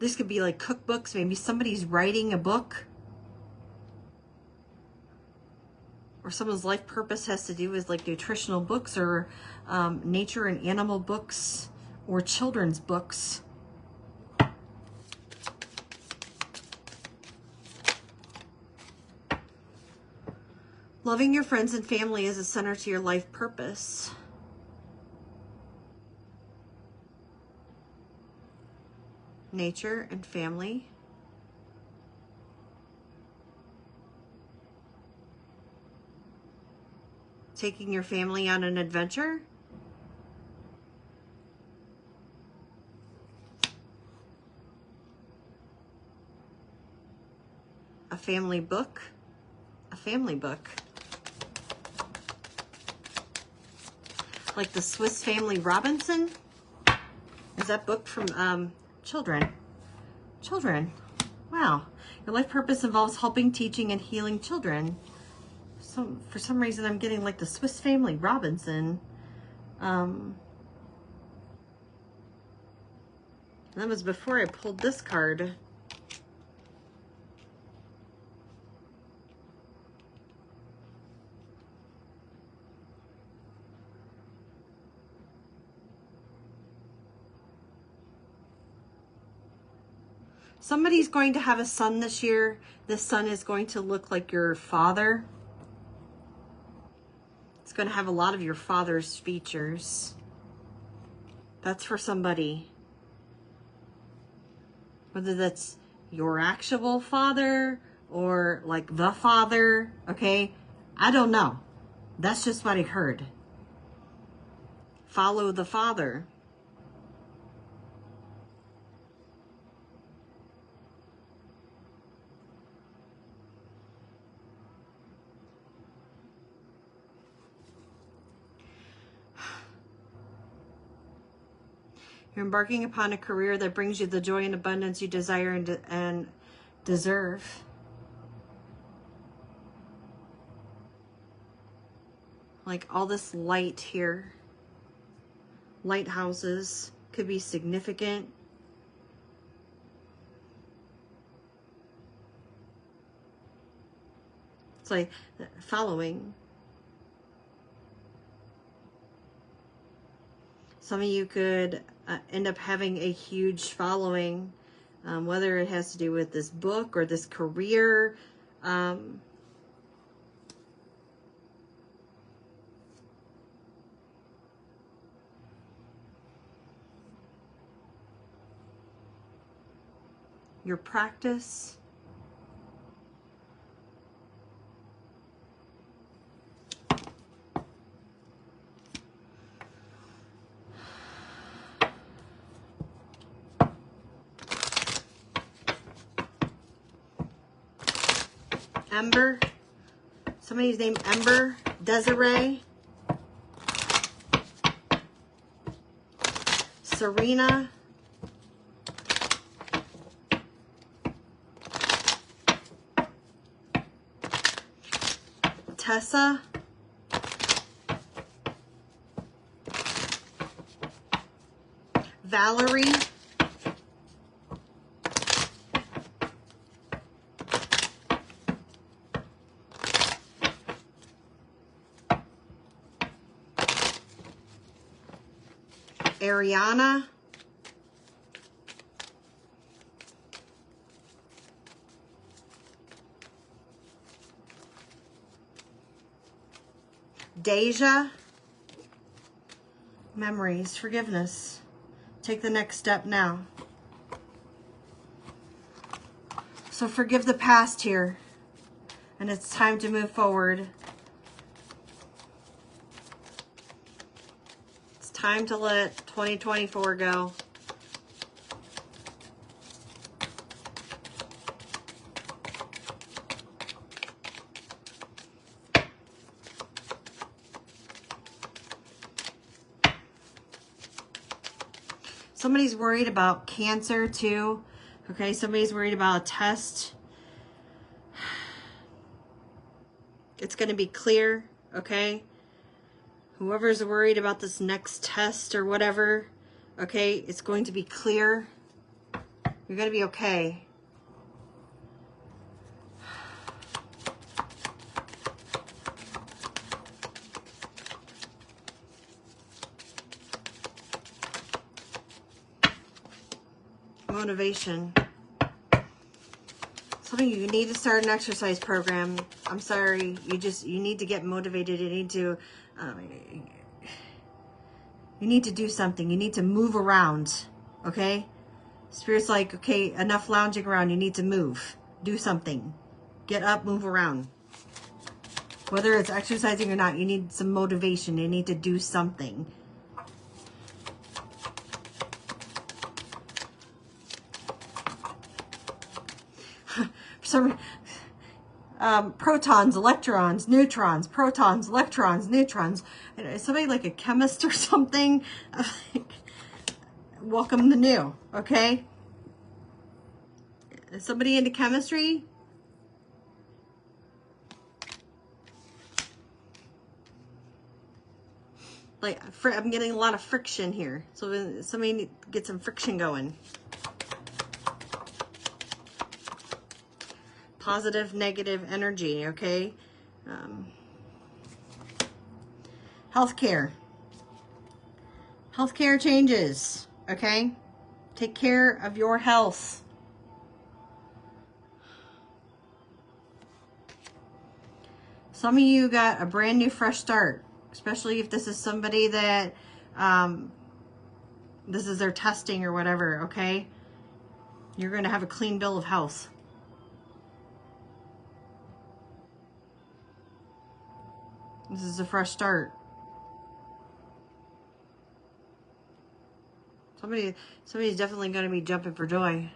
This could be like cookbooks. Maybe somebody's writing a book. Or someone's life purpose has to do with like nutritional books, or nature and animal books, or children's books. Loving your friends and family is a center to your life purpose. Nature and family. Taking your family on an adventure. A family book. A family book. Like the Swiss Family Robinson. Is that book from children? Children. Wow. Your life purpose involves helping, teaching, and healing children. So for some reason I'm getting like the Swiss Family Robinson. That was before I pulled this card. Somebody's going to have a son this year. This son is going to look like your father. It's going to have a lot of your father's features. That's for somebody. Whether that's your actual father or like the father, okay? I don't know. That's just what I heard. Follow the father. You're embarking upon a career that brings you the joy and abundance you desire and deserve. Like all this light here. Lighthouses could be significant. It's like following. Some of you could end up having a huge following, whether it has to do with this book or this career. Your practice. Ember. Somebody's named Ember. Desiree. Serena. Tessa. Valerie. Ariana. Deja. Memories, forgiveness. Take the next step now. So forgive the past here. And it's time to move forward. It's time to let 2024 go. Somebody's worried about cancer too. Okay, somebody's worried about a test. It's going to be clear, okay? Whoever's worried about this next test or whatever, okay, it's going to be clear. You're going to be okay. Motivation. Something you need to start an exercise program. I'm sorry, you need to get motivated. You need to do something. You need to move around, okay? Spirit's like, okay, enough lounging around. You need to move. Do something. Get up, move around. Whether it's exercising or not, you need some motivation. You need to do something. Protons, electrons, neutrons, protons, electrons, neutrons. Is somebody like a chemist or something? Welcome the new, okay? Is somebody into chemistry? Like, I'm getting a lot of friction here. So somebody get some friction going. Positive, negative energy, okay? Healthcare. Healthcare changes, okay? Take care of your health. Some of you got a brand new fresh start, especially if this is somebody that this is their testing or whatever, okay? You're going to have a clean bill of health. This is a fresh start. Somebody's definitely going to be jumping for joy.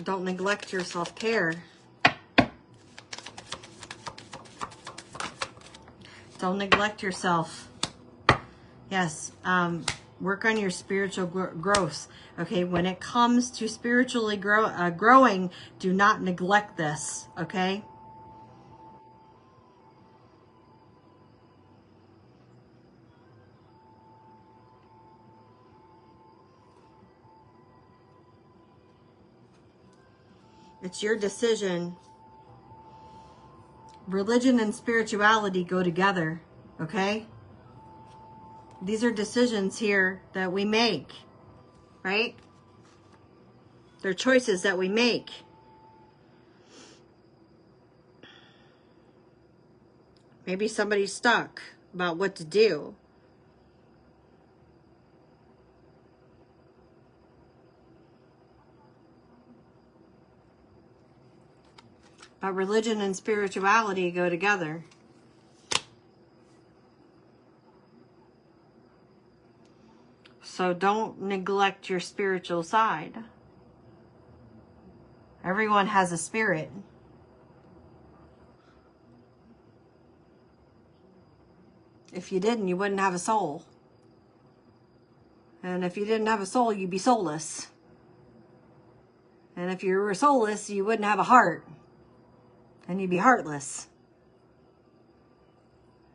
Don't neglect your self-care. Don't neglect yourself. Yes, work on your spiritual growth. Okay, when it comes to spiritually growing, do not neglect this, okay? It's your decision. Religion and spirituality go together, okay? These are decisions here that we make, right? They're choices that we make. Maybe somebody's stuck about what to do. But religion and spirituality go together. So don't neglect your spiritual side. Everyone has a spirit. If you didn't, you wouldn't have a soul. And if you didn't have a soul, you'd be soulless. And if you were soulless, you wouldn't have a heart. And you'd be heartless.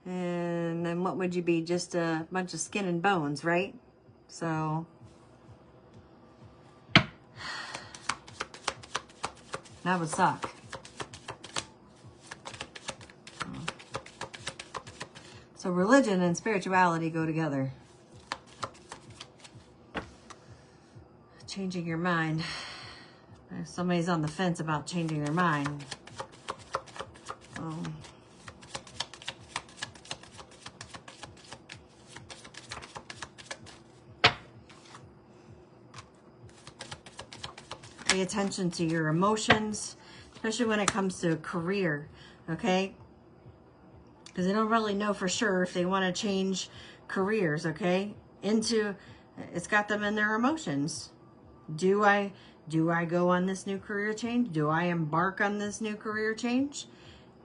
And then what would you be? Just a bunch of skin and bones, right? So that would suck. So religion and spirituality go together. Changing your mind. If somebody's on the fence about changing their mind. Pay attention to your emotions, especially when it comes to a career, okay? because they don't really know for sure if they want to change careers, okay? It's got them in their emotions. Do I go on this new career change? Do I embark on this new career change?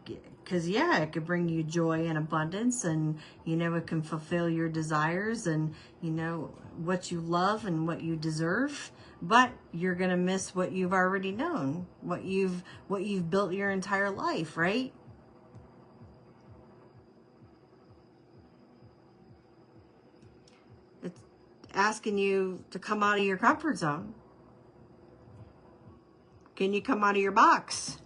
Because, yeah, it could bring you joy and abundance, and, you know, it can fulfill your desires and, you know, what you love and what you deserve. But you're going to miss what you've already known, what you've built your entire life, right? It's asking you to come out of your comfort zone. Can you come out of your box?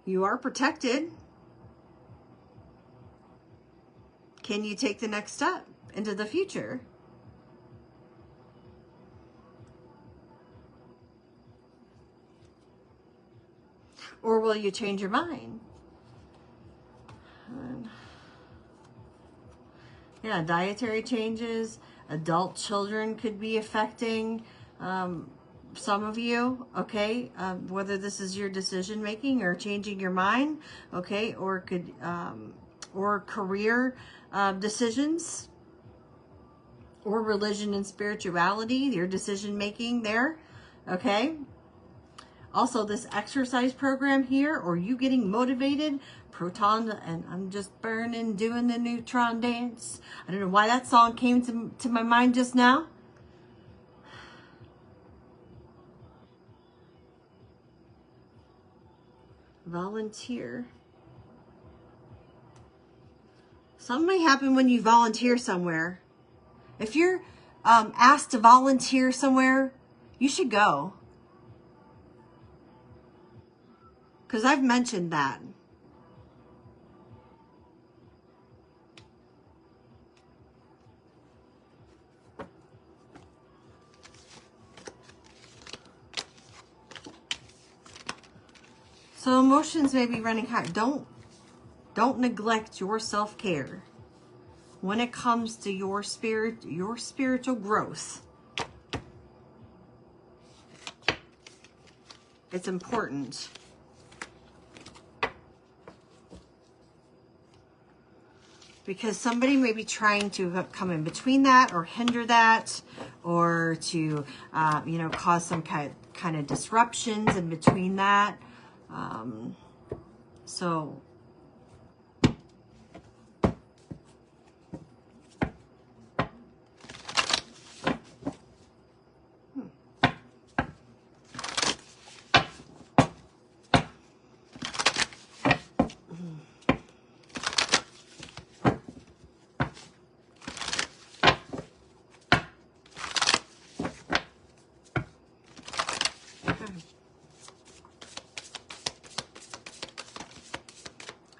You are protected. Can you take the next step into the future? Or will you change your mind? Yeah, dietary changes, adult children could be affecting some of you, okay? Whether this is your decision making or changing your mind, okay? Or could or career decisions, or religion and spirituality, your decision making there, okay? Also, this exercise program here, or you getting motivated, proton, and I'm just burning, doing the neutron dance. I don't know why that song came to my mind just now. Volunteer. Something may happen when you volunteer somewhere. If you're asked to volunteer somewhere, you should go. Because I've mentioned that. So emotions may be running high. Don't neglect your self-care when it comes to your spiritual growth. It's important. Because somebody may be trying to come in between that or hinder that, or to, you know, cause some kind of disruptions in between that. So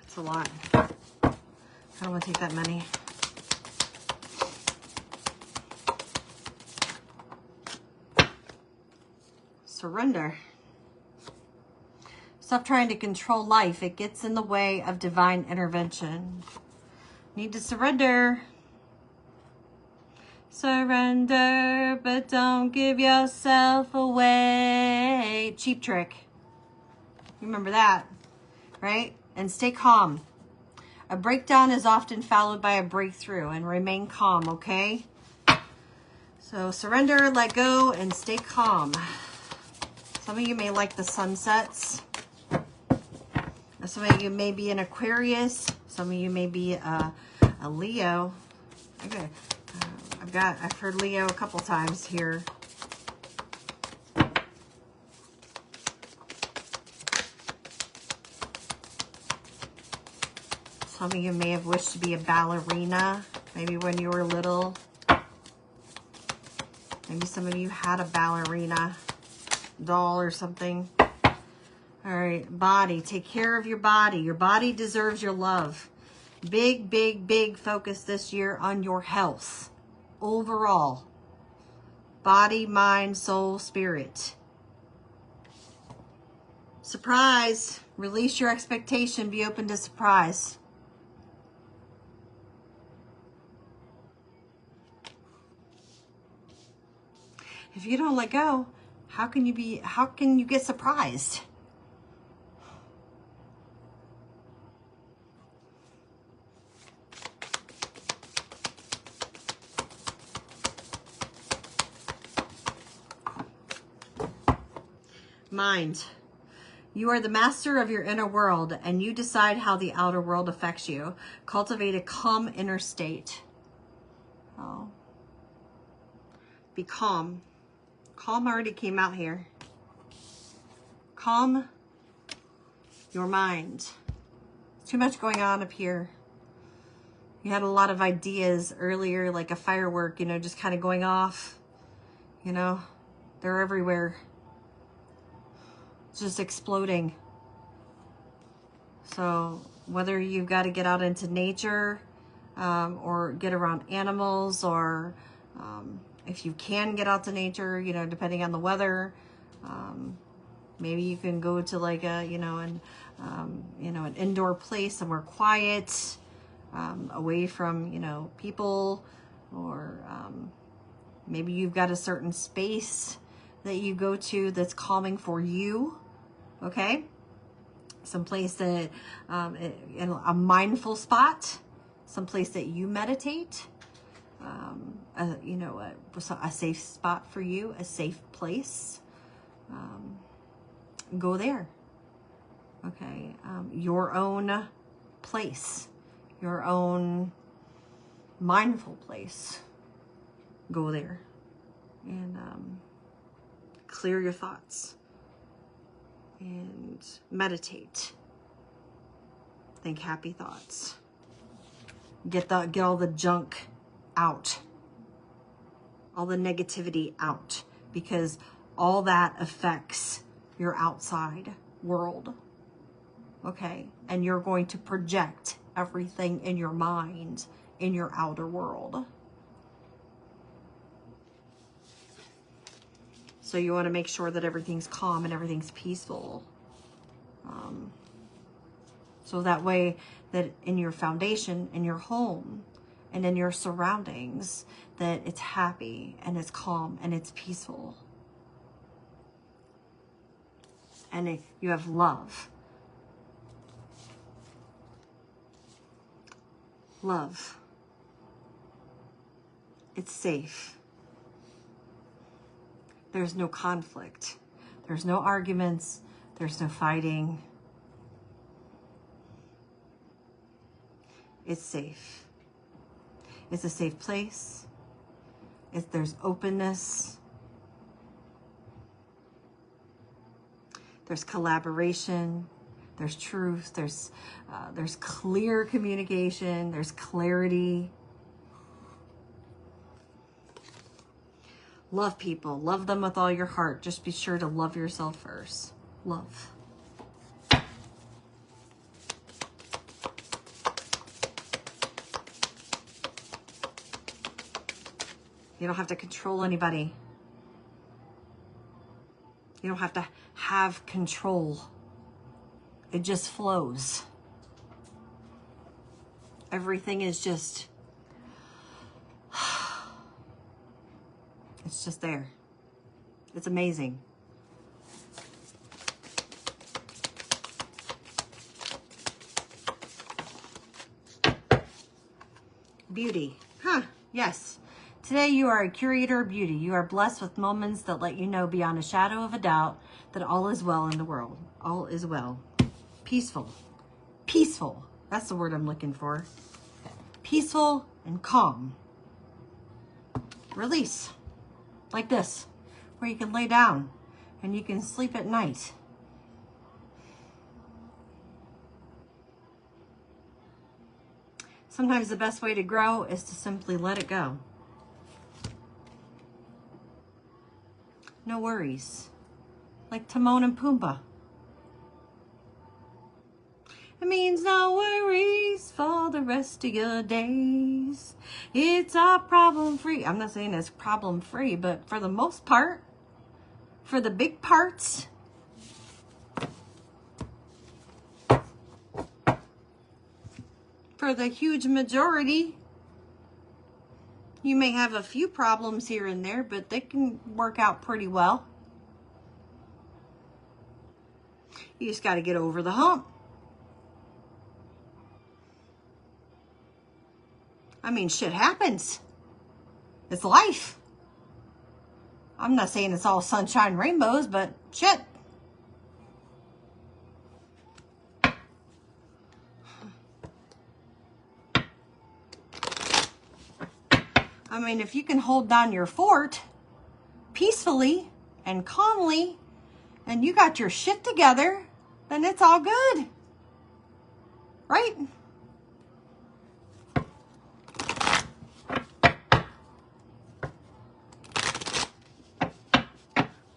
it's a lot. I don't want to take that money. Surrender. Stop trying to control life. It gets in the way of divine intervention. Need to surrender. Surrender, but don't give yourself away. Cheap Trick. You remember that, right? And stay calm. A breakdown is often followed by a breakthrough, and remain calm, okay? So surrender, let go, and stay calm. Some of you may like the sunsets. Some of you may be an Aquarius. Some of you may be a Leo. Okay. I've heard Leo a couple times here. Some of you may have wished to be a ballerina, maybe when you were little. Maybe some of you had a ballerina doll or something. All right, body. Take care of your body. Your body deserves your love. Big, big, big focus this year on your health. Overall. Body, mind, soul, spirit. Surprise. Release your expectation. Be open to surprise. If you don't let go, how can you get surprised? Mind. You are the master of your inner world, and you decide how the outer world affects you. Cultivate a calm inner state. Oh. Be calm. Calm already came out here. Calm your mind. Too much going on up here. You had a lot of ideas earlier, like a firework, you know, just kind of going off. You know, they're everywhere. It's just exploding. So whether you've got to get out into nature or get around animals, or if you can get out to nature, you know, depending on the weather, maybe you can go to like a, an indoor place somewhere quiet, away from, people, or maybe you've got a certain space that you go to that's calming for you. Okay. Someplace that, in a mindful spot, someplace that you meditate, a safe spot for you, a safe place. Go there. Okay. Your own place, your own mindful place. Go there and clear your thoughts and meditate. Think happy thoughts. Get all the junk out, all the negativity out, because all that affects your outside world. Okay, and you're going to project everything in your mind in your outer world. So you want to make sure that everything's calm and everything's peaceful. So that way that in your foundation, in your home, and in your surroundings, that it's happy and it's calm and it's peaceful. And you have love. Love. It's safe. There's no conflict. There's no arguments. There's no fighting. It's safe. It's a safe place. There's openness. There's collaboration. There's truth. There's clear communication. There's clarity. Love people. Love them with all your heart. Just be sure to love yourself first. Love. You don't have to control anybody. You don't have to have control. It just flows. Everything is just, it's just there. It's amazing. Beauty. Huh, yes. Today you are a curator of beauty. You are blessed with moments that let you know beyond a shadow of a doubt that all is well in the world. All is well. Peaceful. Peaceful. That's the word I'm looking for. Peaceful and calm. Release. Like this. Where you can lay down and you can sleep at night. Sometimes the best way to grow is to simply let it go. No worries. Like Timon and Pumbaa. It means no worries for the rest of your days. It's all problem free. I'm not saying it's problem free, but for the most part, for the big parts, for the huge majority, you may have a few problems here and there, but they can work out pretty well. You just got to get over the hump. I mean, shit happens. It's life. I'm not saying it's all sunshine and rainbows, but shit, I mean, if you can hold down your fort peacefully and calmly, and you got your shit together, then it's all good. Right?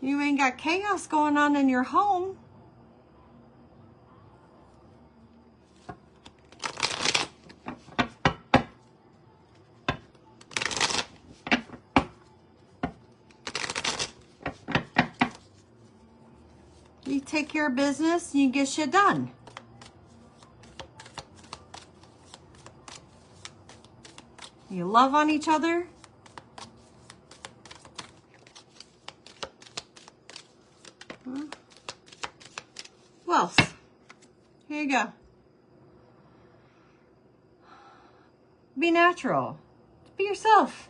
You ain't got chaos going on in your home. You take care of business and you get shit done. You love on each other. Wealth. Here you go. Be natural. Be yourself.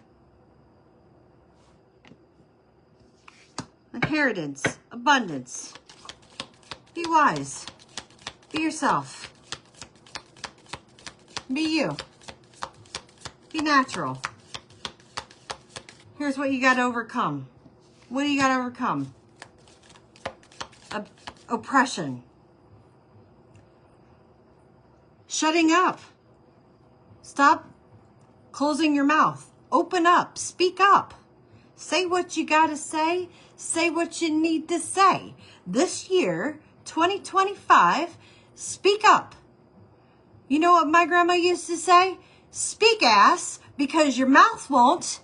Inheritance. Abundance. Be wise. Be yourself. Be you. Be natural. Here's what you got to overcome. What do you got to overcome? Oppression. Shutting up. Stop closing your mouth. Open up. Speak up. Say what you got to say. Say what you need to say. This year, 2025, speak up. You know what my grandma used to say? Speak, ass, because your mouth won't.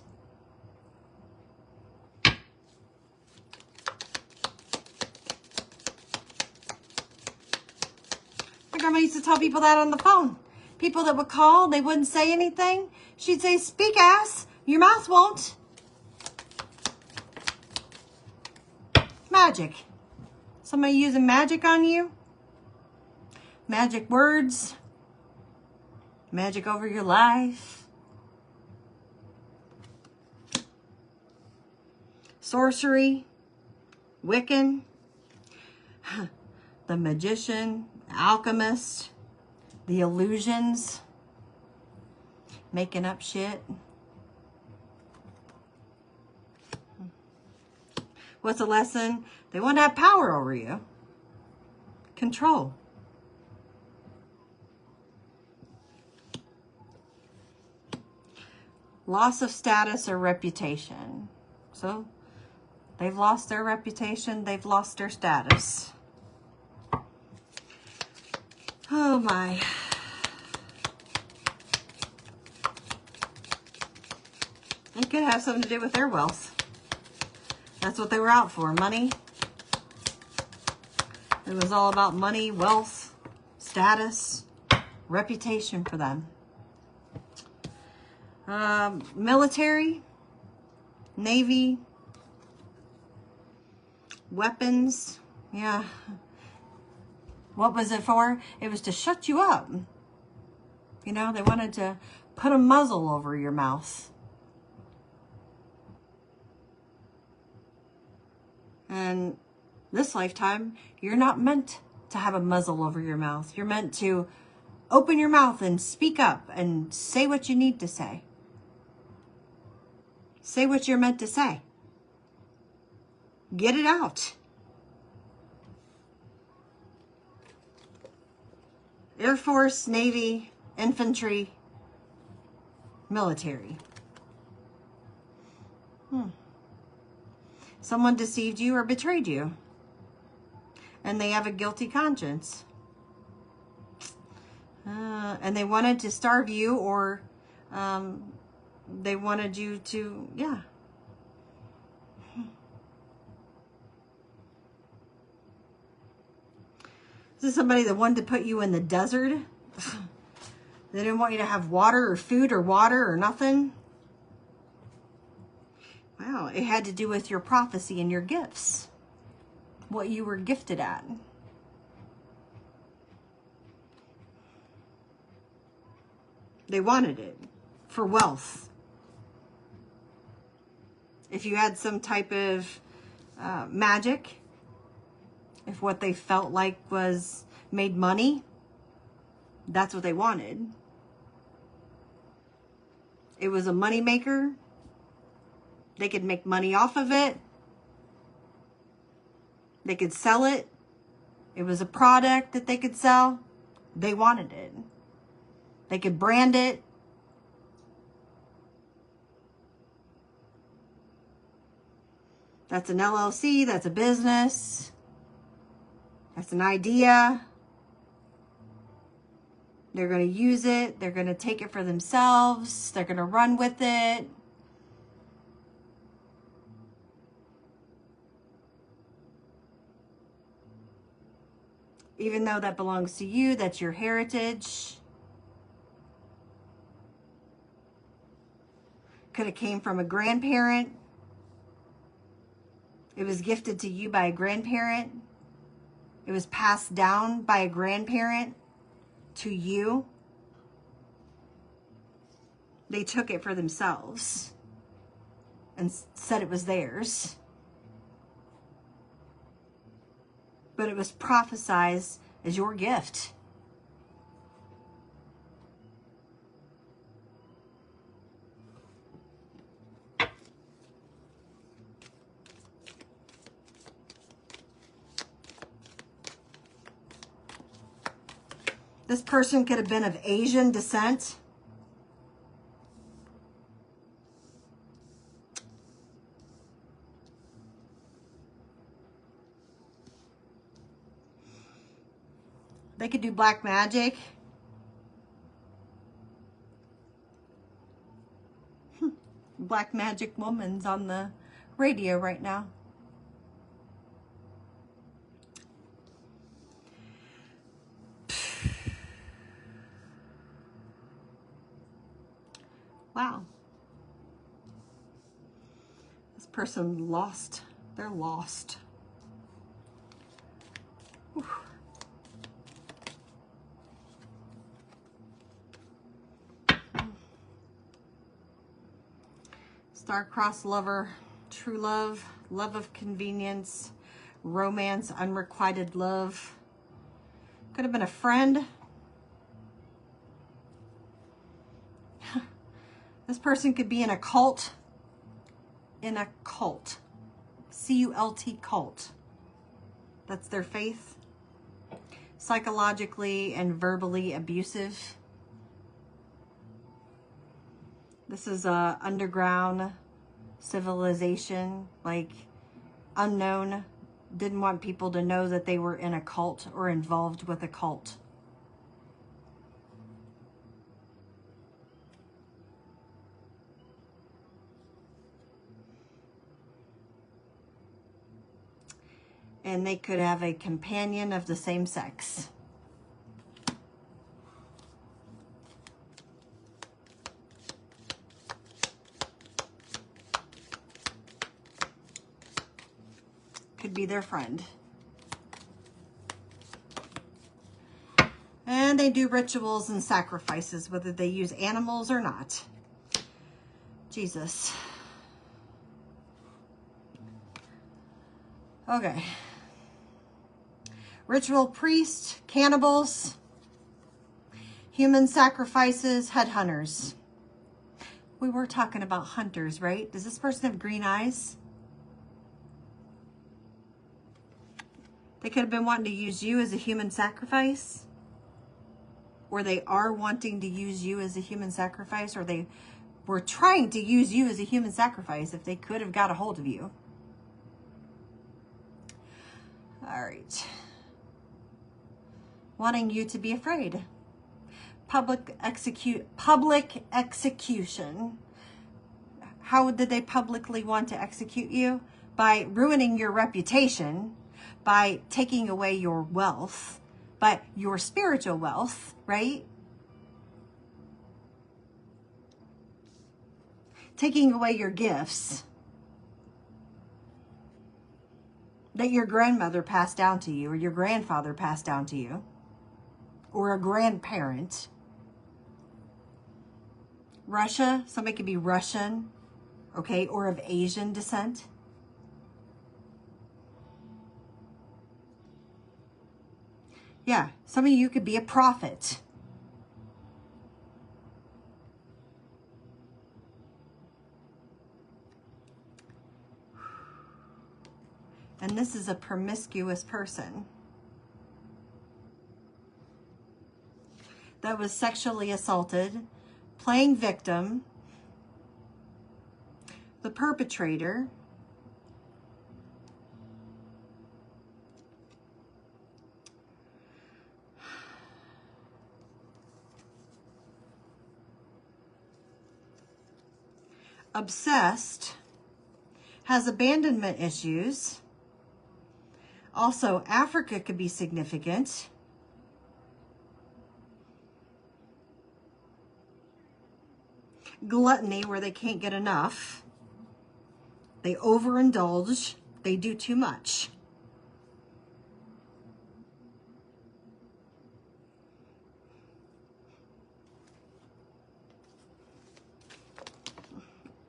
My grandma used to tell people that on the phone. People that would call, they wouldn't say anything. She'd say, speak, ass, your mouth won't. Magic. Somebody using magic on you? Magic words? Magic over your life? Sorcery? Wiccan? The magician? Alchemist? The illusions? Making up shit? What's the lesson? They want to have power over you. Control. Loss of status or reputation. So they've lost their reputation. They've lost their status. Oh my. It could have something to do with their wealth. That's what they were out for, money. It was all about money, wealth, status, reputation for them. Military, Navy, weapons, yeah. What was it for? It was to shut you up. You know, they wanted to put a muzzle over your mouth. And this lifetime, you're not meant to have a muzzle over your mouth. You're meant to open your mouth and speak up and say what you need to say. Say what you're meant to say. Get it out. Air Force, Navy, infantry, military. Someone deceived you or betrayed you, and they have a guilty conscience. And they wanted to starve you, or they wanted you to, yeah. This is somebody that wanted to put you in the desert. They didn't want you to have water or food or water or nothing. Wow, it had to do with your prophecy and your gifts. What you were gifted at. They wanted it for wealth. If you had some type of magic, if what they felt like was made money, that's what they wanted. It was a money maker, They could make money off of it. They could sell it. It was a product that they could sell. They wanted it. They could brand it. That's an LLC. That's a business. That's an idea. They're going to use it. They're going to take it for themselves. They're going to run with it. Even though that belongs to you, that's your heritage. Could have came from a grandparent. It was gifted to you by a grandparent. It was passed down by a grandparent to you. They took it for themselves and said it was theirs. But it was prophesied as your gift. This person could have been of Asian descent. They could do black magic. Black magic woman's on the radio right now. Wow. This person lost. They're lost. Whew. Star-crossed lover, true love, love of convenience, romance, unrequited love. Could have been a friend. This person could be in a cult. In a cult. C-U-L-T, cult. That's their faith. Psychologically and verbally abusive. This is a underground civilization, like unknown. Didn't want people to know that they were in a cult or involved with a cult. And they could have a companion of the same sex. Could be their friend. And they do rituals and sacrifices, whether they use animals or not. Jesus. Okay. Ritual priest, cannibals, human sacrifices, headhunters. We were talking about hunters, right? Does this person have green eyes? They could have been wanting to use you as a human sacrifice. Or they are wanting to use you as a human sacrifice. Or they were trying to use you as a human sacrifice if they could have got a hold of you. All right. Wanting you to be afraid. Public execution. How did they publicly want to execute you? By ruining your reputation, by taking away your wealth, but your spiritual wealth, right? Taking away your gifts that your grandmother passed down to you, or your grandfather passed down to you, or a grandparent. Russia, somebody could be Russian, okay, or of Asian descent. Yeah, some of you could be a prophet. And this is a promiscuous person that was sexually assaulted, playing victim, the perpetrator, obsessed, has abandonment issues. Also, Africa could be significant. Gluttony, where they can't get enough. They overindulge. They do too much.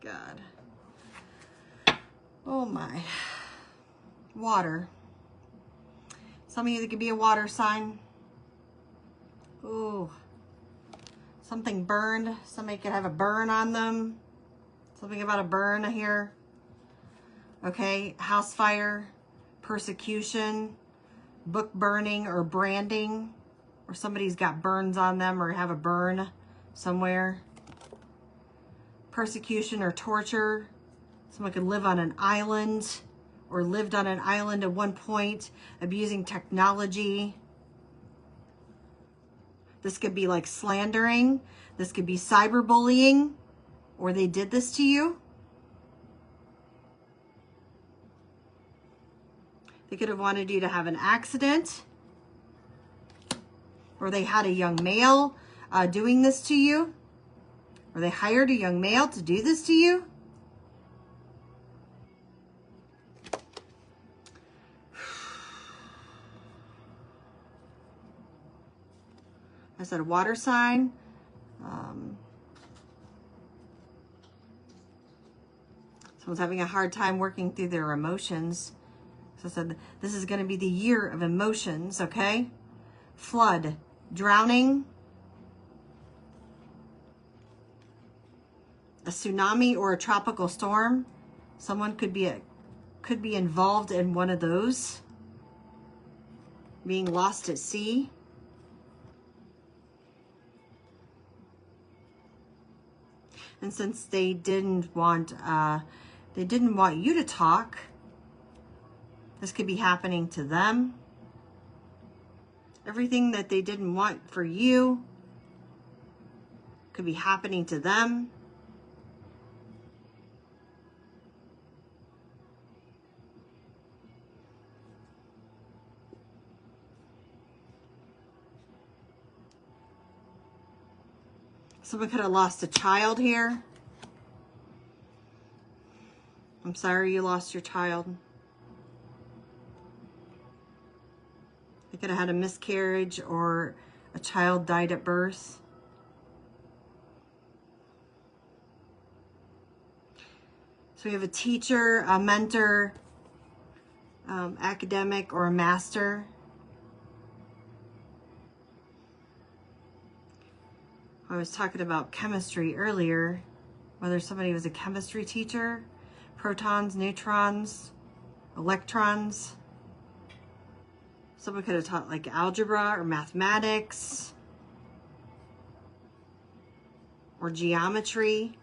God. Oh my. Water. Some of you that could be a water sign. Ooh. Something burned. Somebody could have a burn on them. Something about a burn here. Okay. House fire. Persecution. Book burning or branding. Or somebody's got burns on them or have a burn somewhere. Persecution or torture. Someone could live on an island or lived on an island at one point, abusing technology. This could be like slandering. This could be cyberbullying, or they did this to you. They could have wanted you to have an accident, or they had a young male doing this to you, or they hired a young male to do this to you. I said water sign. Someone's having a hard time working through their emotions. So I said, this is going to be the year of emotions, okay? Flood, drowning, a tsunami or a tropical storm. Someone could be involved in one of those. Being lost at sea. And since they didn't want you to talk, this could be happening to them. Everything that they didn't want for you could be happening to them. Someone could have lost a child here. I'm sorry you lost your child. They could have had a miscarriage or a child died at birth. So we have a teacher, a mentor, academic, or a master. I was talking about chemistry earlier, whether somebody was a chemistry teacher, protons, neutrons, electrons. Someone could have taught like algebra or mathematics or geometry.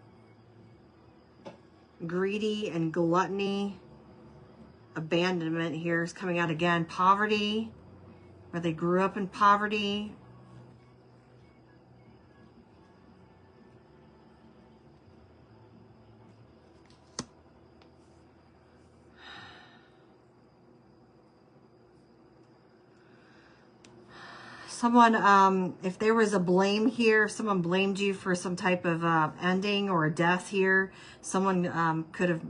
Greedy and gluttony. Abandonment here is coming out again. Poverty, where they grew up in poverty. Someone, if there was a blame here, if someone blamed you for some type of ending or a death here, someone could have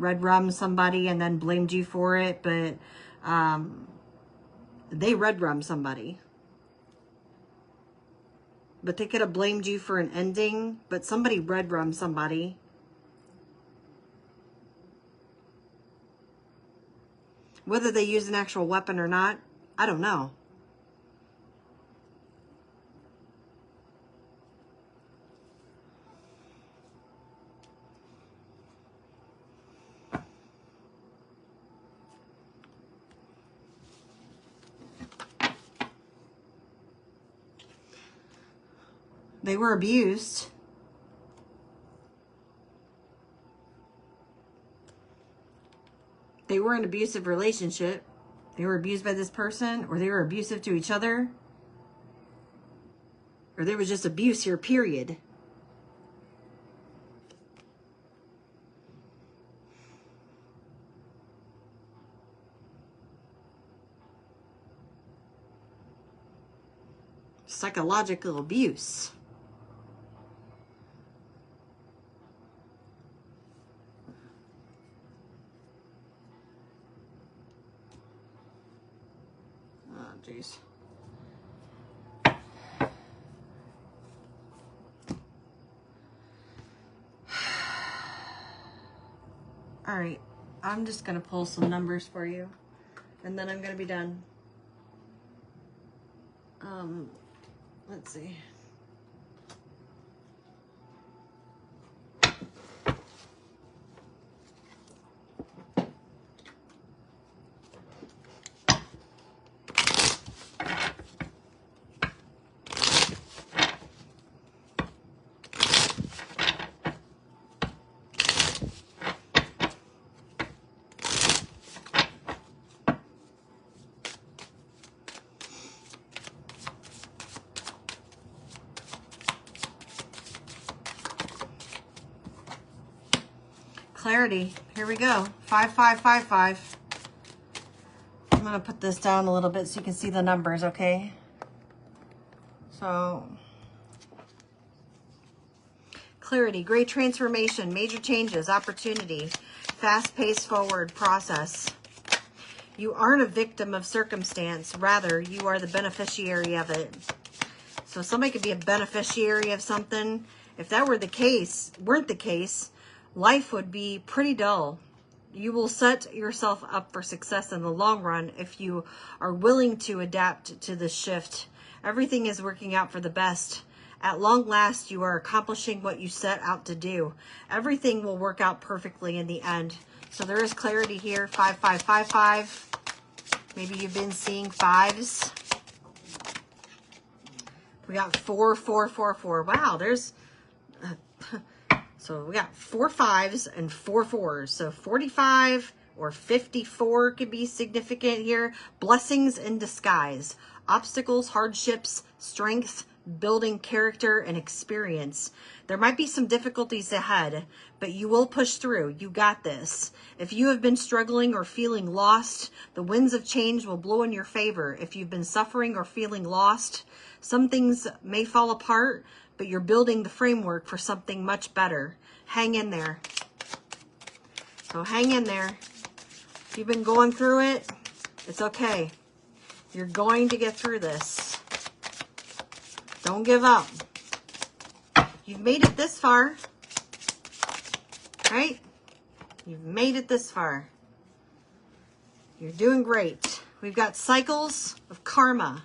red rummed somebody and then blamed you for it, but they red rummed somebody. But they could have blamed you for an ending, but somebody red rummed somebody. Whether they used an actual weapon or not, I don't know. They were abused. They were in an abusive relationship. They were abused by this person, or they were abusive to each other, or there was just abuse here, period. Psychological abuse. Oh, jeez. All right, I'm just going to pull some numbers for you, and then I'm going to be done. Let's see. Clarity. Here we go. 5555. I'm going to put this down a little bit so you can see the numbers, okay? So, clarity, great transformation, major changes, opportunity, fast-paced forward process. You aren't a victim of circumstance. Rather, you are the beneficiary of it. So somebody could be a beneficiary of something. If that weren't the case, life would be pretty dull. You will set yourself up for success in the long run if you are willing to adapt to the shift. Everything is working out for the best. At long last, you are accomplishing what you set out to do. Everything will work out perfectly in the end. So there is clarity here. 5555. Maybe you've been seeing fives. We got 4444. Wow, there's... So we got 4 5s and 4 4s. So 45 or 54 could be significant here. Blessings in disguise. Obstacles, hardships, strength, building character and experience. There might be some difficulties ahead, but you will push through. You got this. If you have been struggling or feeling lost, the winds of change will blow in your favor. If you've been suffering or feeling lost, some things may fall apart, but you're building the framework for something much better. Hang in there. So hang in there. If you've been going through it, it's okay. You're going to get through this. Don't give up. You've made it this far, right? You've made it this far. You're doing great. We've got cycles of karma.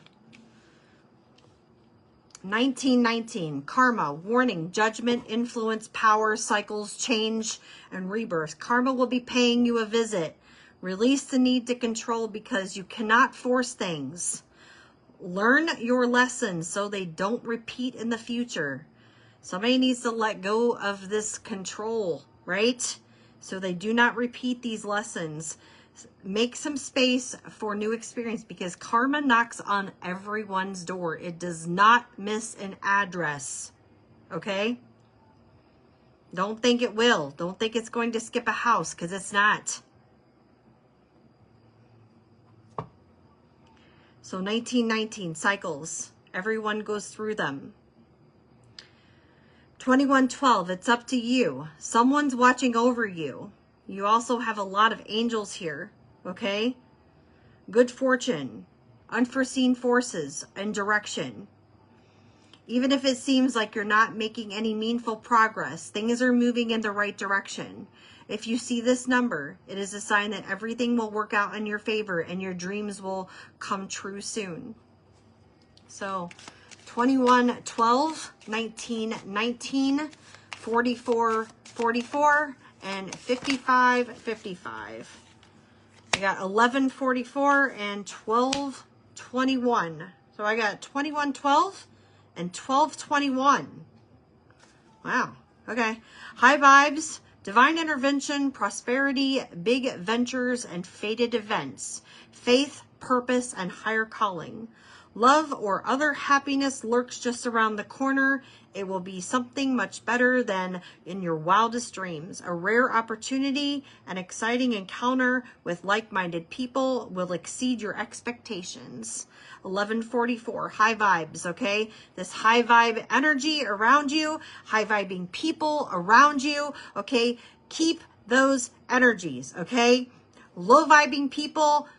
1919, karma, warning, judgment, influence, power, cycles, change, and rebirth. Karma will be paying you a visit. Release the need to control because you cannot force things. Learn your lessons so they don't repeat in the future. Somebody needs to let go of this control, right? So they do not repeat these lessons. Make some space for new experience because karma knocks on everyone's door. It does not miss an address, okay? Don't think it will. Don't think it's going to skip a house because it's not. So 1919, cycles. Everyone goes through them. 2112, it's up to you. Someone's watching over you. You also have a lot of angels here, okay? Good fortune, unforeseen forces, and direction. Even if it seems like you're not making any meaningful progress, things are moving in the right direction. If you see this number, it is a sign that everything will work out in your favor and your dreams will come true soon. So 2112, 1919, 4444, and 5555. I got 1144 and 1221. So I got 2112 and and 1221. Wow. Okay. High vibes, divine intervention, prosperity, big ventures, and fated events. Faith, purpose, and higher calling. Love or other happiness lurks just around the corner. It will be something much better than in your wildest dreams. A rare opportunity, an exciting encounter with like-minded people will exceed your expectations. 1144, high vibes, okay? This high vibe energy around you, high vibing people around you, okay? Keep those energies, okay? Low vibing people,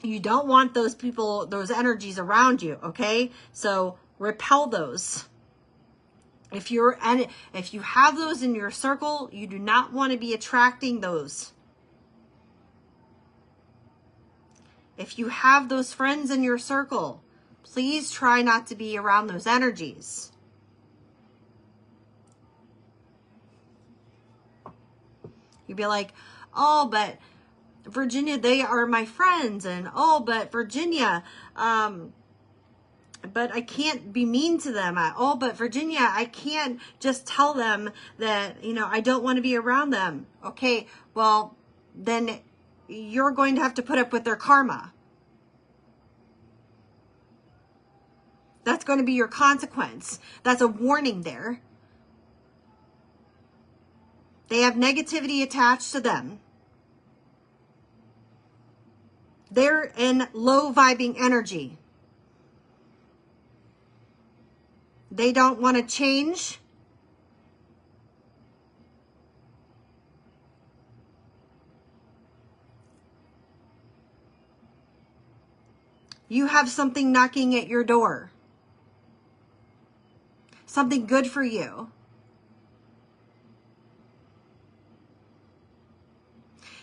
you don't want those people, those energies around you, okay? So repel those. If you have those in your circle, you do not want to be attracting those. If you have those friends in your circle, please try not to be around those energies. You'd be like, oh, but Virginia, they are my friends, and oh, but Virginia, but I can't be mean to them. Oh, but Virginia, I can't just tell them that, you know, I don't want to be around them. Okay, well, then you're going to have to put up with their karma. That's going to be your consequence. That's a warning there. They have negativity attached to them. They're in low vibing energy. They don't want to change. You have something knocking at your door. Something good for you.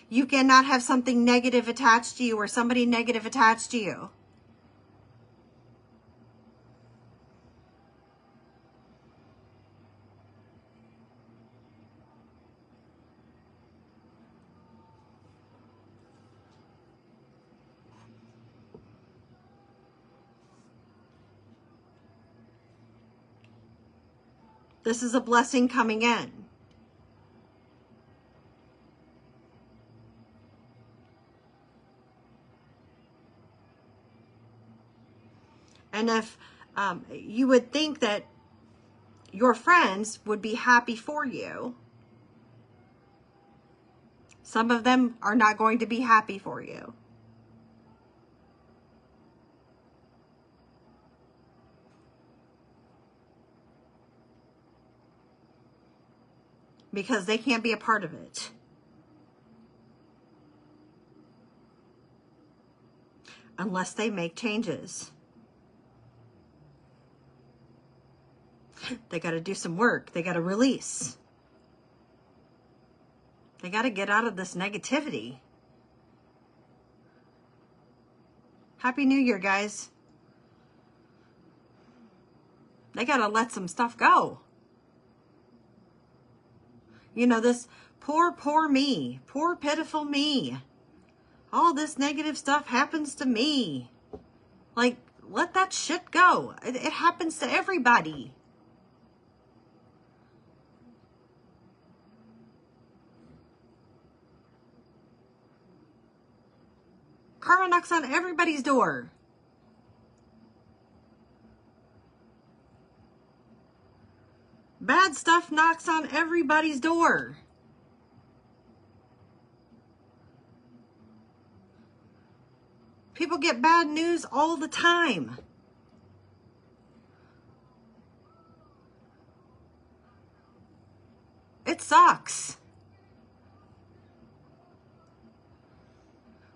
You cannot have something negative attached to you or somebody negative attached to you. This is a blessing coming in. And if you would think that your friends would be happy for you, some of them are not going to be happy for you. Because they can't be a part of it. Unless they make changes. They got to do some work. They got to release. They got to get out of this negativity. Happy New Year, guys. They got to let some stuff go. You know, this poor me, poor pitiful me. All this negative stuff happens to me. Like, let that shit go. It happens to everybody. Karma knocks on everybody's door. Bad stuff knocks on everybody's door. People get bad news all the time. It sucks.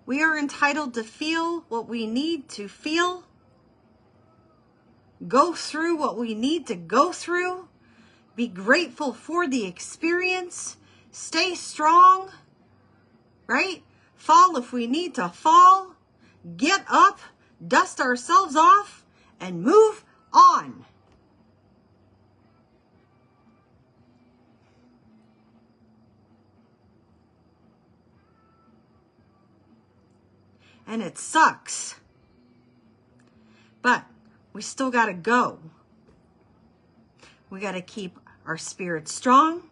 We are entitled to feel what we need to feel. Go through what we need to go through. Be grateful for the experience. Stay strong, right? Fall if we need to fall. Get up, dust ourselves off, and move on. And it sucks. But we still got to go. We got to keep our spirit strong.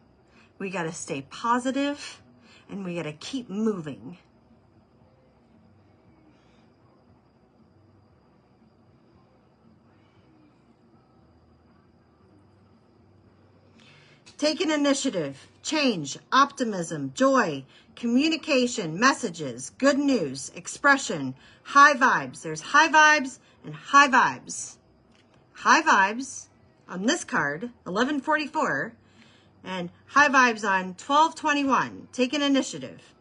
We got to stay positive, and we got to keep moving. Take an initiative, change, optimism, joy, communication, messages, good news, expression, high vibes. There's high vibes and high vibes. High vibes on this card, 1144, and high vibes on 1221. Take an initiative.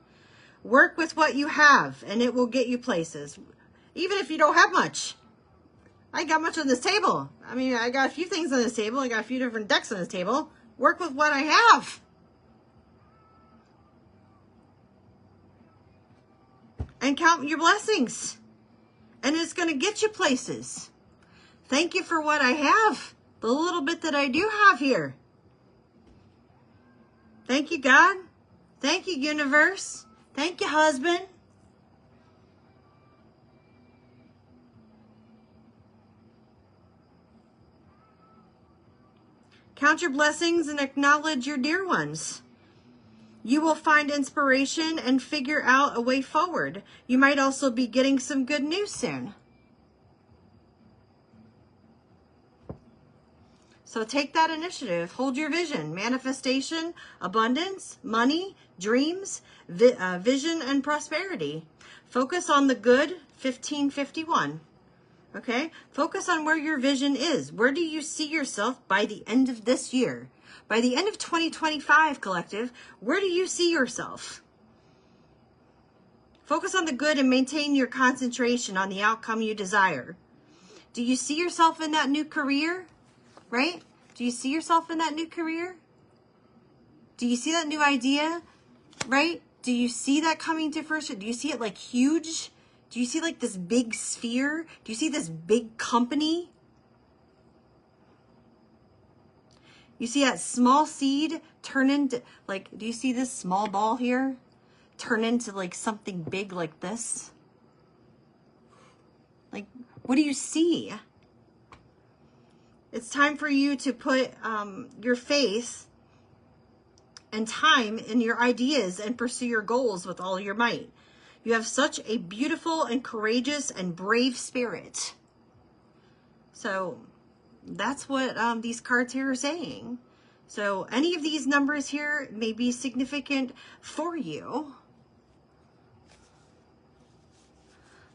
Work with what you have, and it will get you places. Even if you don't have much. I got much on this table. I mean, I got a few things on this table. I got a few different decks on this table. Work with what I have. And count your blessings. And it's going to get you places. Thank you for what I have. The little bit that I do have here. Thank you, God. Thank you, universe. Thank you, husband. Count your blessings and acknowledge your dear ones. You will find inspiration and figure out a way forward. You might also be getting some good news soon. So take that initiative. Hold your vision. Manifestation, abundance, money, dreams, vision, and prosperity. Focus on the good, 1551. Okay? Focus on where your vision is. Where do you see yourself by the end of this year? By the end of 2025, collective, where do you see yourself? Focus on the good and maintain your concentration on the outcome you desire. Do you see yourself in that new career? Right? Do you see yourself in that new career? Do you see that new idea? Right? Do you see that coming to fruition? Do you see it like huge? Do you see like this big sphere? Do you see this big company? You see that small seed turn into, like, do you see this small ball here? Turn into like something big like this? Like, what do you see? It's time for you to put your faith and time in your ideas and pursue your goals with all your might. You have such a beautiful and courageous and brave spirit. So that's what these cards here are saying. So any of these numbers here may be significant for you.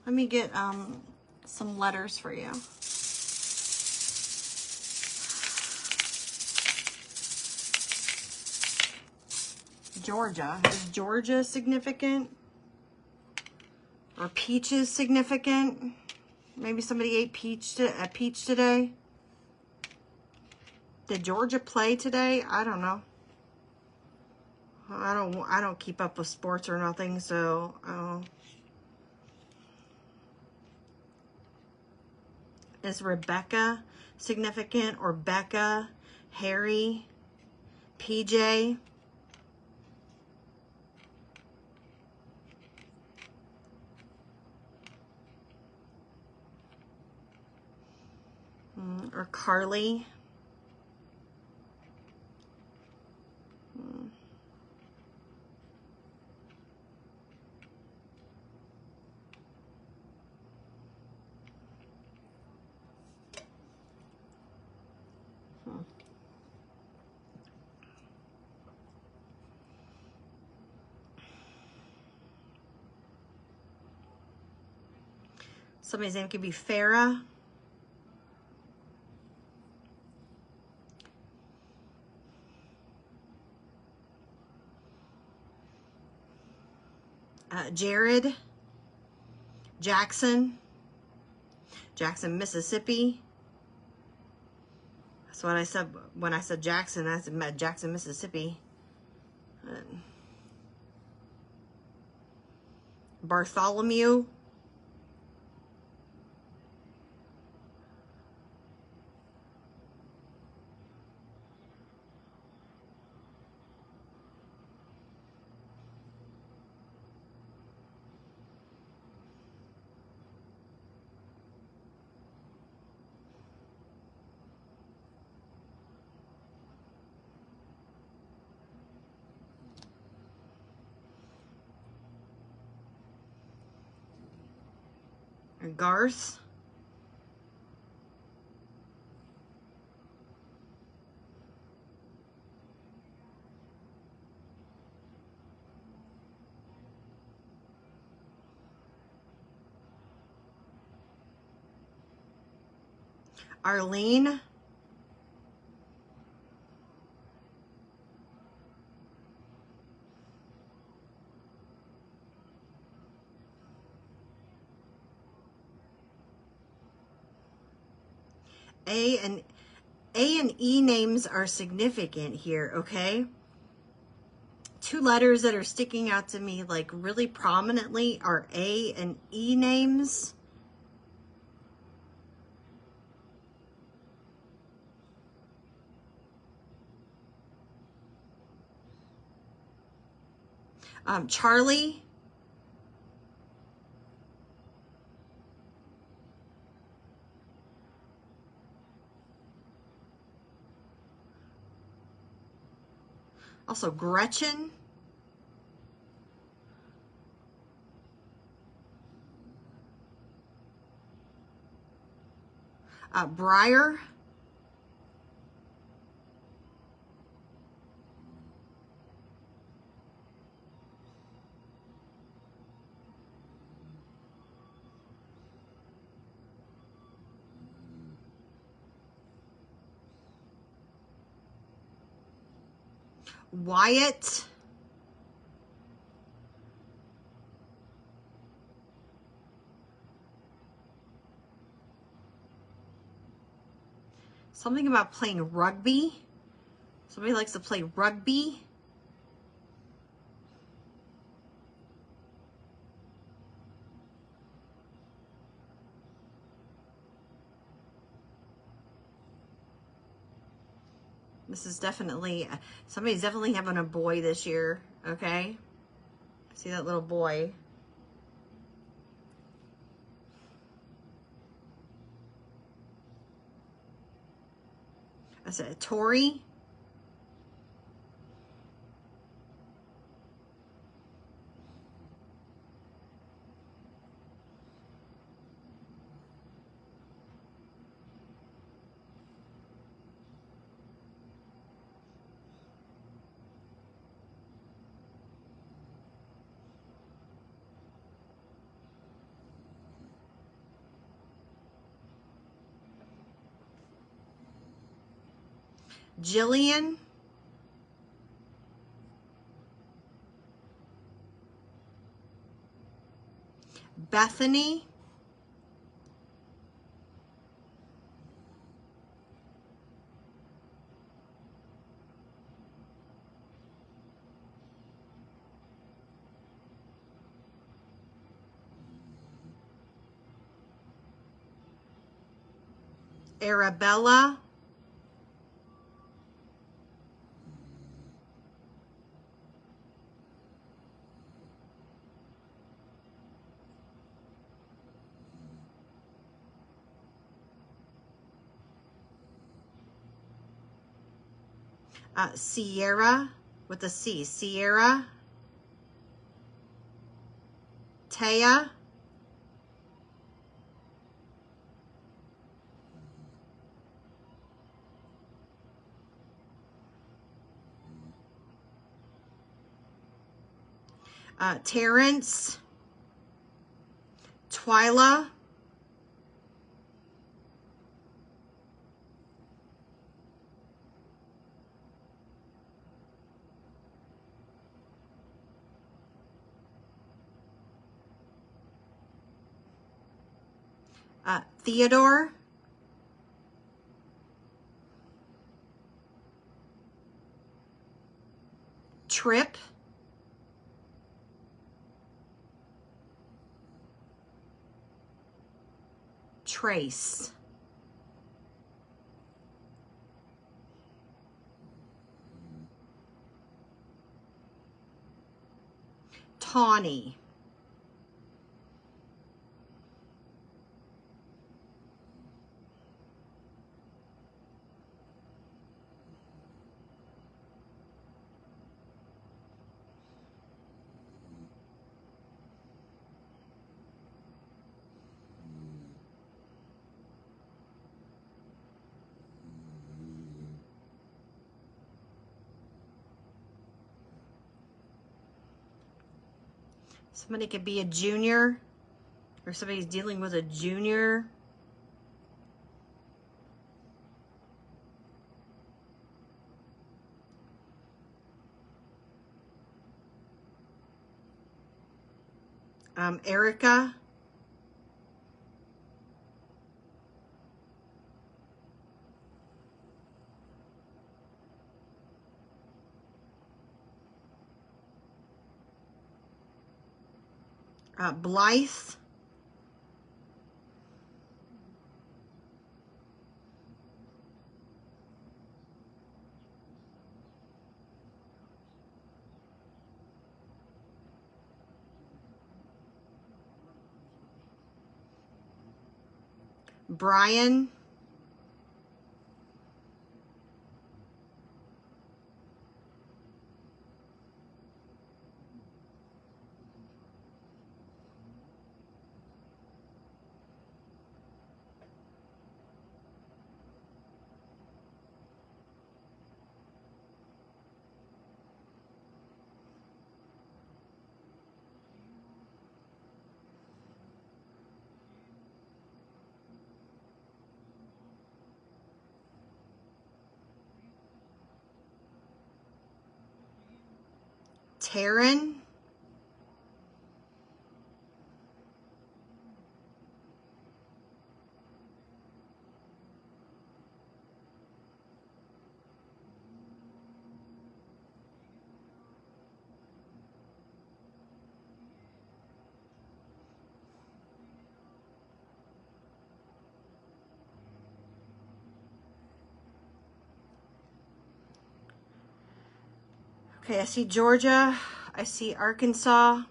Let me get some letters for you. Georgia. Is Georgia significant? Or peaches significant? Maybe somebody ate a peach today. Did Georgia play today? I don't know. I don't keep up with sports or nothing, so is Rebecca significant, or Becca, Harry, PJ? Or Carly? Somebody's name could be Farah. Jared. Jackson. Jackson, Mississippi. That's what I said when I said Jackson. I said Jackson, Mississippi. Bartholomew. Garth. Arlene. A and E names are significant here, okay? Two letters that are sticking out to me like really prominently are A and E names. Charlie. Also Gretchen. Briar. Wyatt. Something about playing rugby. Somebody likes to play rugby. This is definitely, somebody's definitely having a boy this year, okay? See that little boy. I said Tori. Jillian. Bethany. Arabella. Sierra with a C. Sierra. Taya. Terrence. Twyla. Theodore. Trip. Trace. Tawny. Somebody could be a junior, or somebody's dealing with a junior. Erica. Blythe. Brian. Taryn. Okay, I see Georgia. I see Arkansas.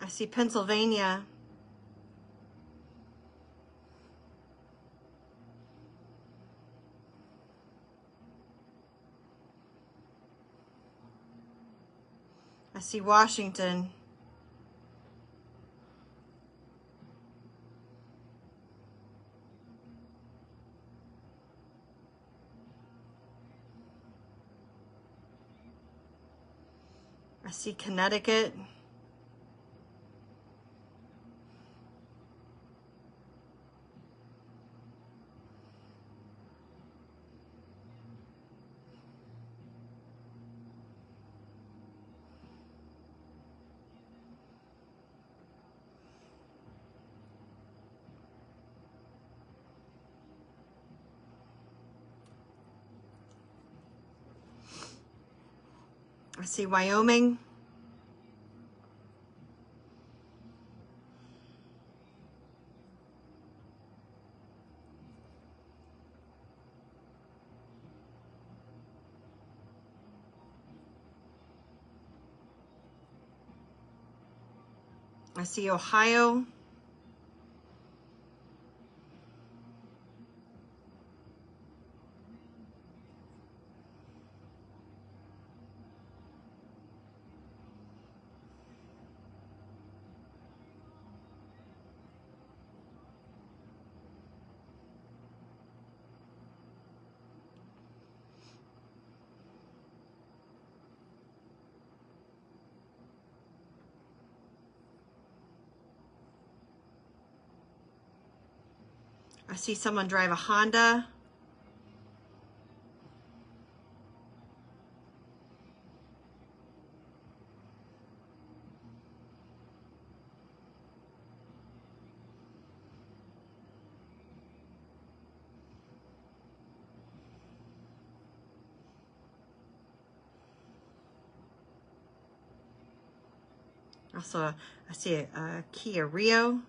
I see Pennsylvania. I see Washington. I see Connecticut. I see Wyoming. I see Ohio. I see someone drive a Honda. Also, I see a Kia Rio.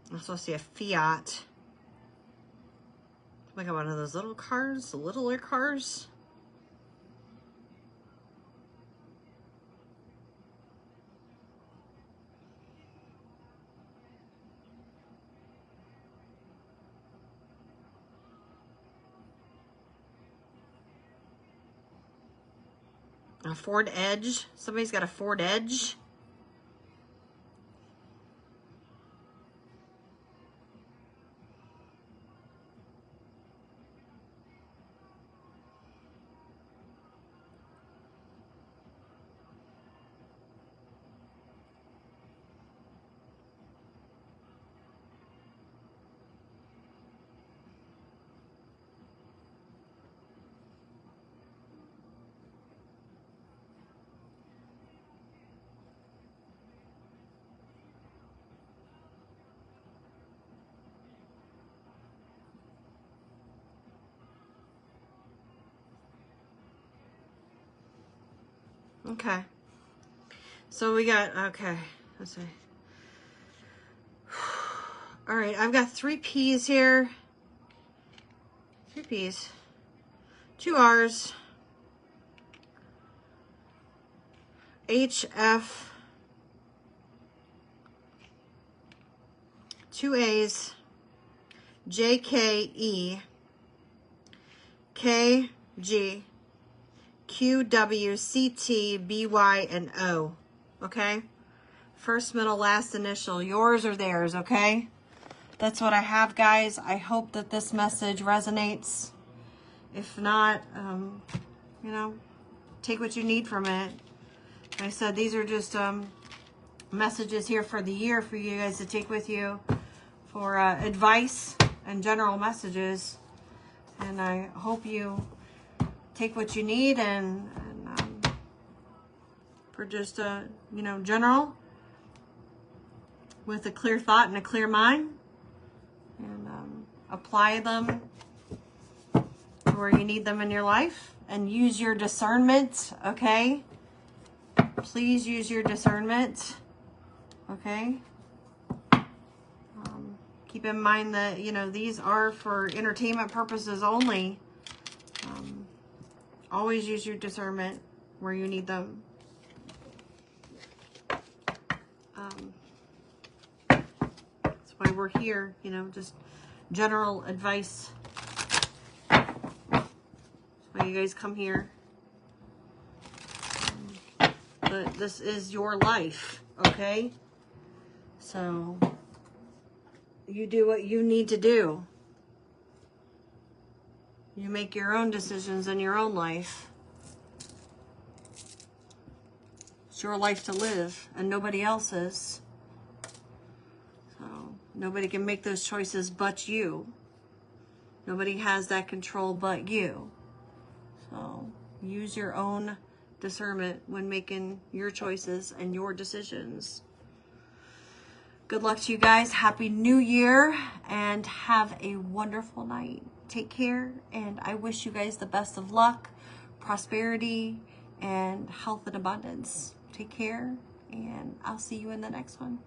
I also see a Fiat. Like one of those little cars, the littler cars. A Ford Edge. Somebody's got a Ford Edge. Okay. So we got, okay, let's see. All right, I've got 3 P's here. 3 P's. 2 R's. HF. 2 A's. JKE. KG. QWCTBY and O. Okay? First, middle, last initial. Yours or theirs, okay? That's what I have, guys. I hope that this message resonates. If not, you know, take what you need from it. Like I said, these are just messages here for the year for you guys to take with you for advice and general messages. And I hope you take what you need and for just you know, general with a clear thought and a clear mind, and apply them to where you need them in your life, and use your discernment. Okay, please use your discernment. Okay, keep in mind that, you know, these are for entertainment purposes only. Always use your discernment where you need them. That's why we're here, you know, just general advice. That's why you guys come here. But this is your life, okay? So you do what you need to do. You make your own decisions in your own life. It's your life to live and nobody else's. So nobody can make those choices but you. Nobody has that control but you. So use your own discernment when making your choices and your decisions. Good luck to you guys. Happy New Year and have a wonderful night. Take care, and I wish you guys the best of luck, prosperity, and health and abundance. Take care, and I'll see you in the next one.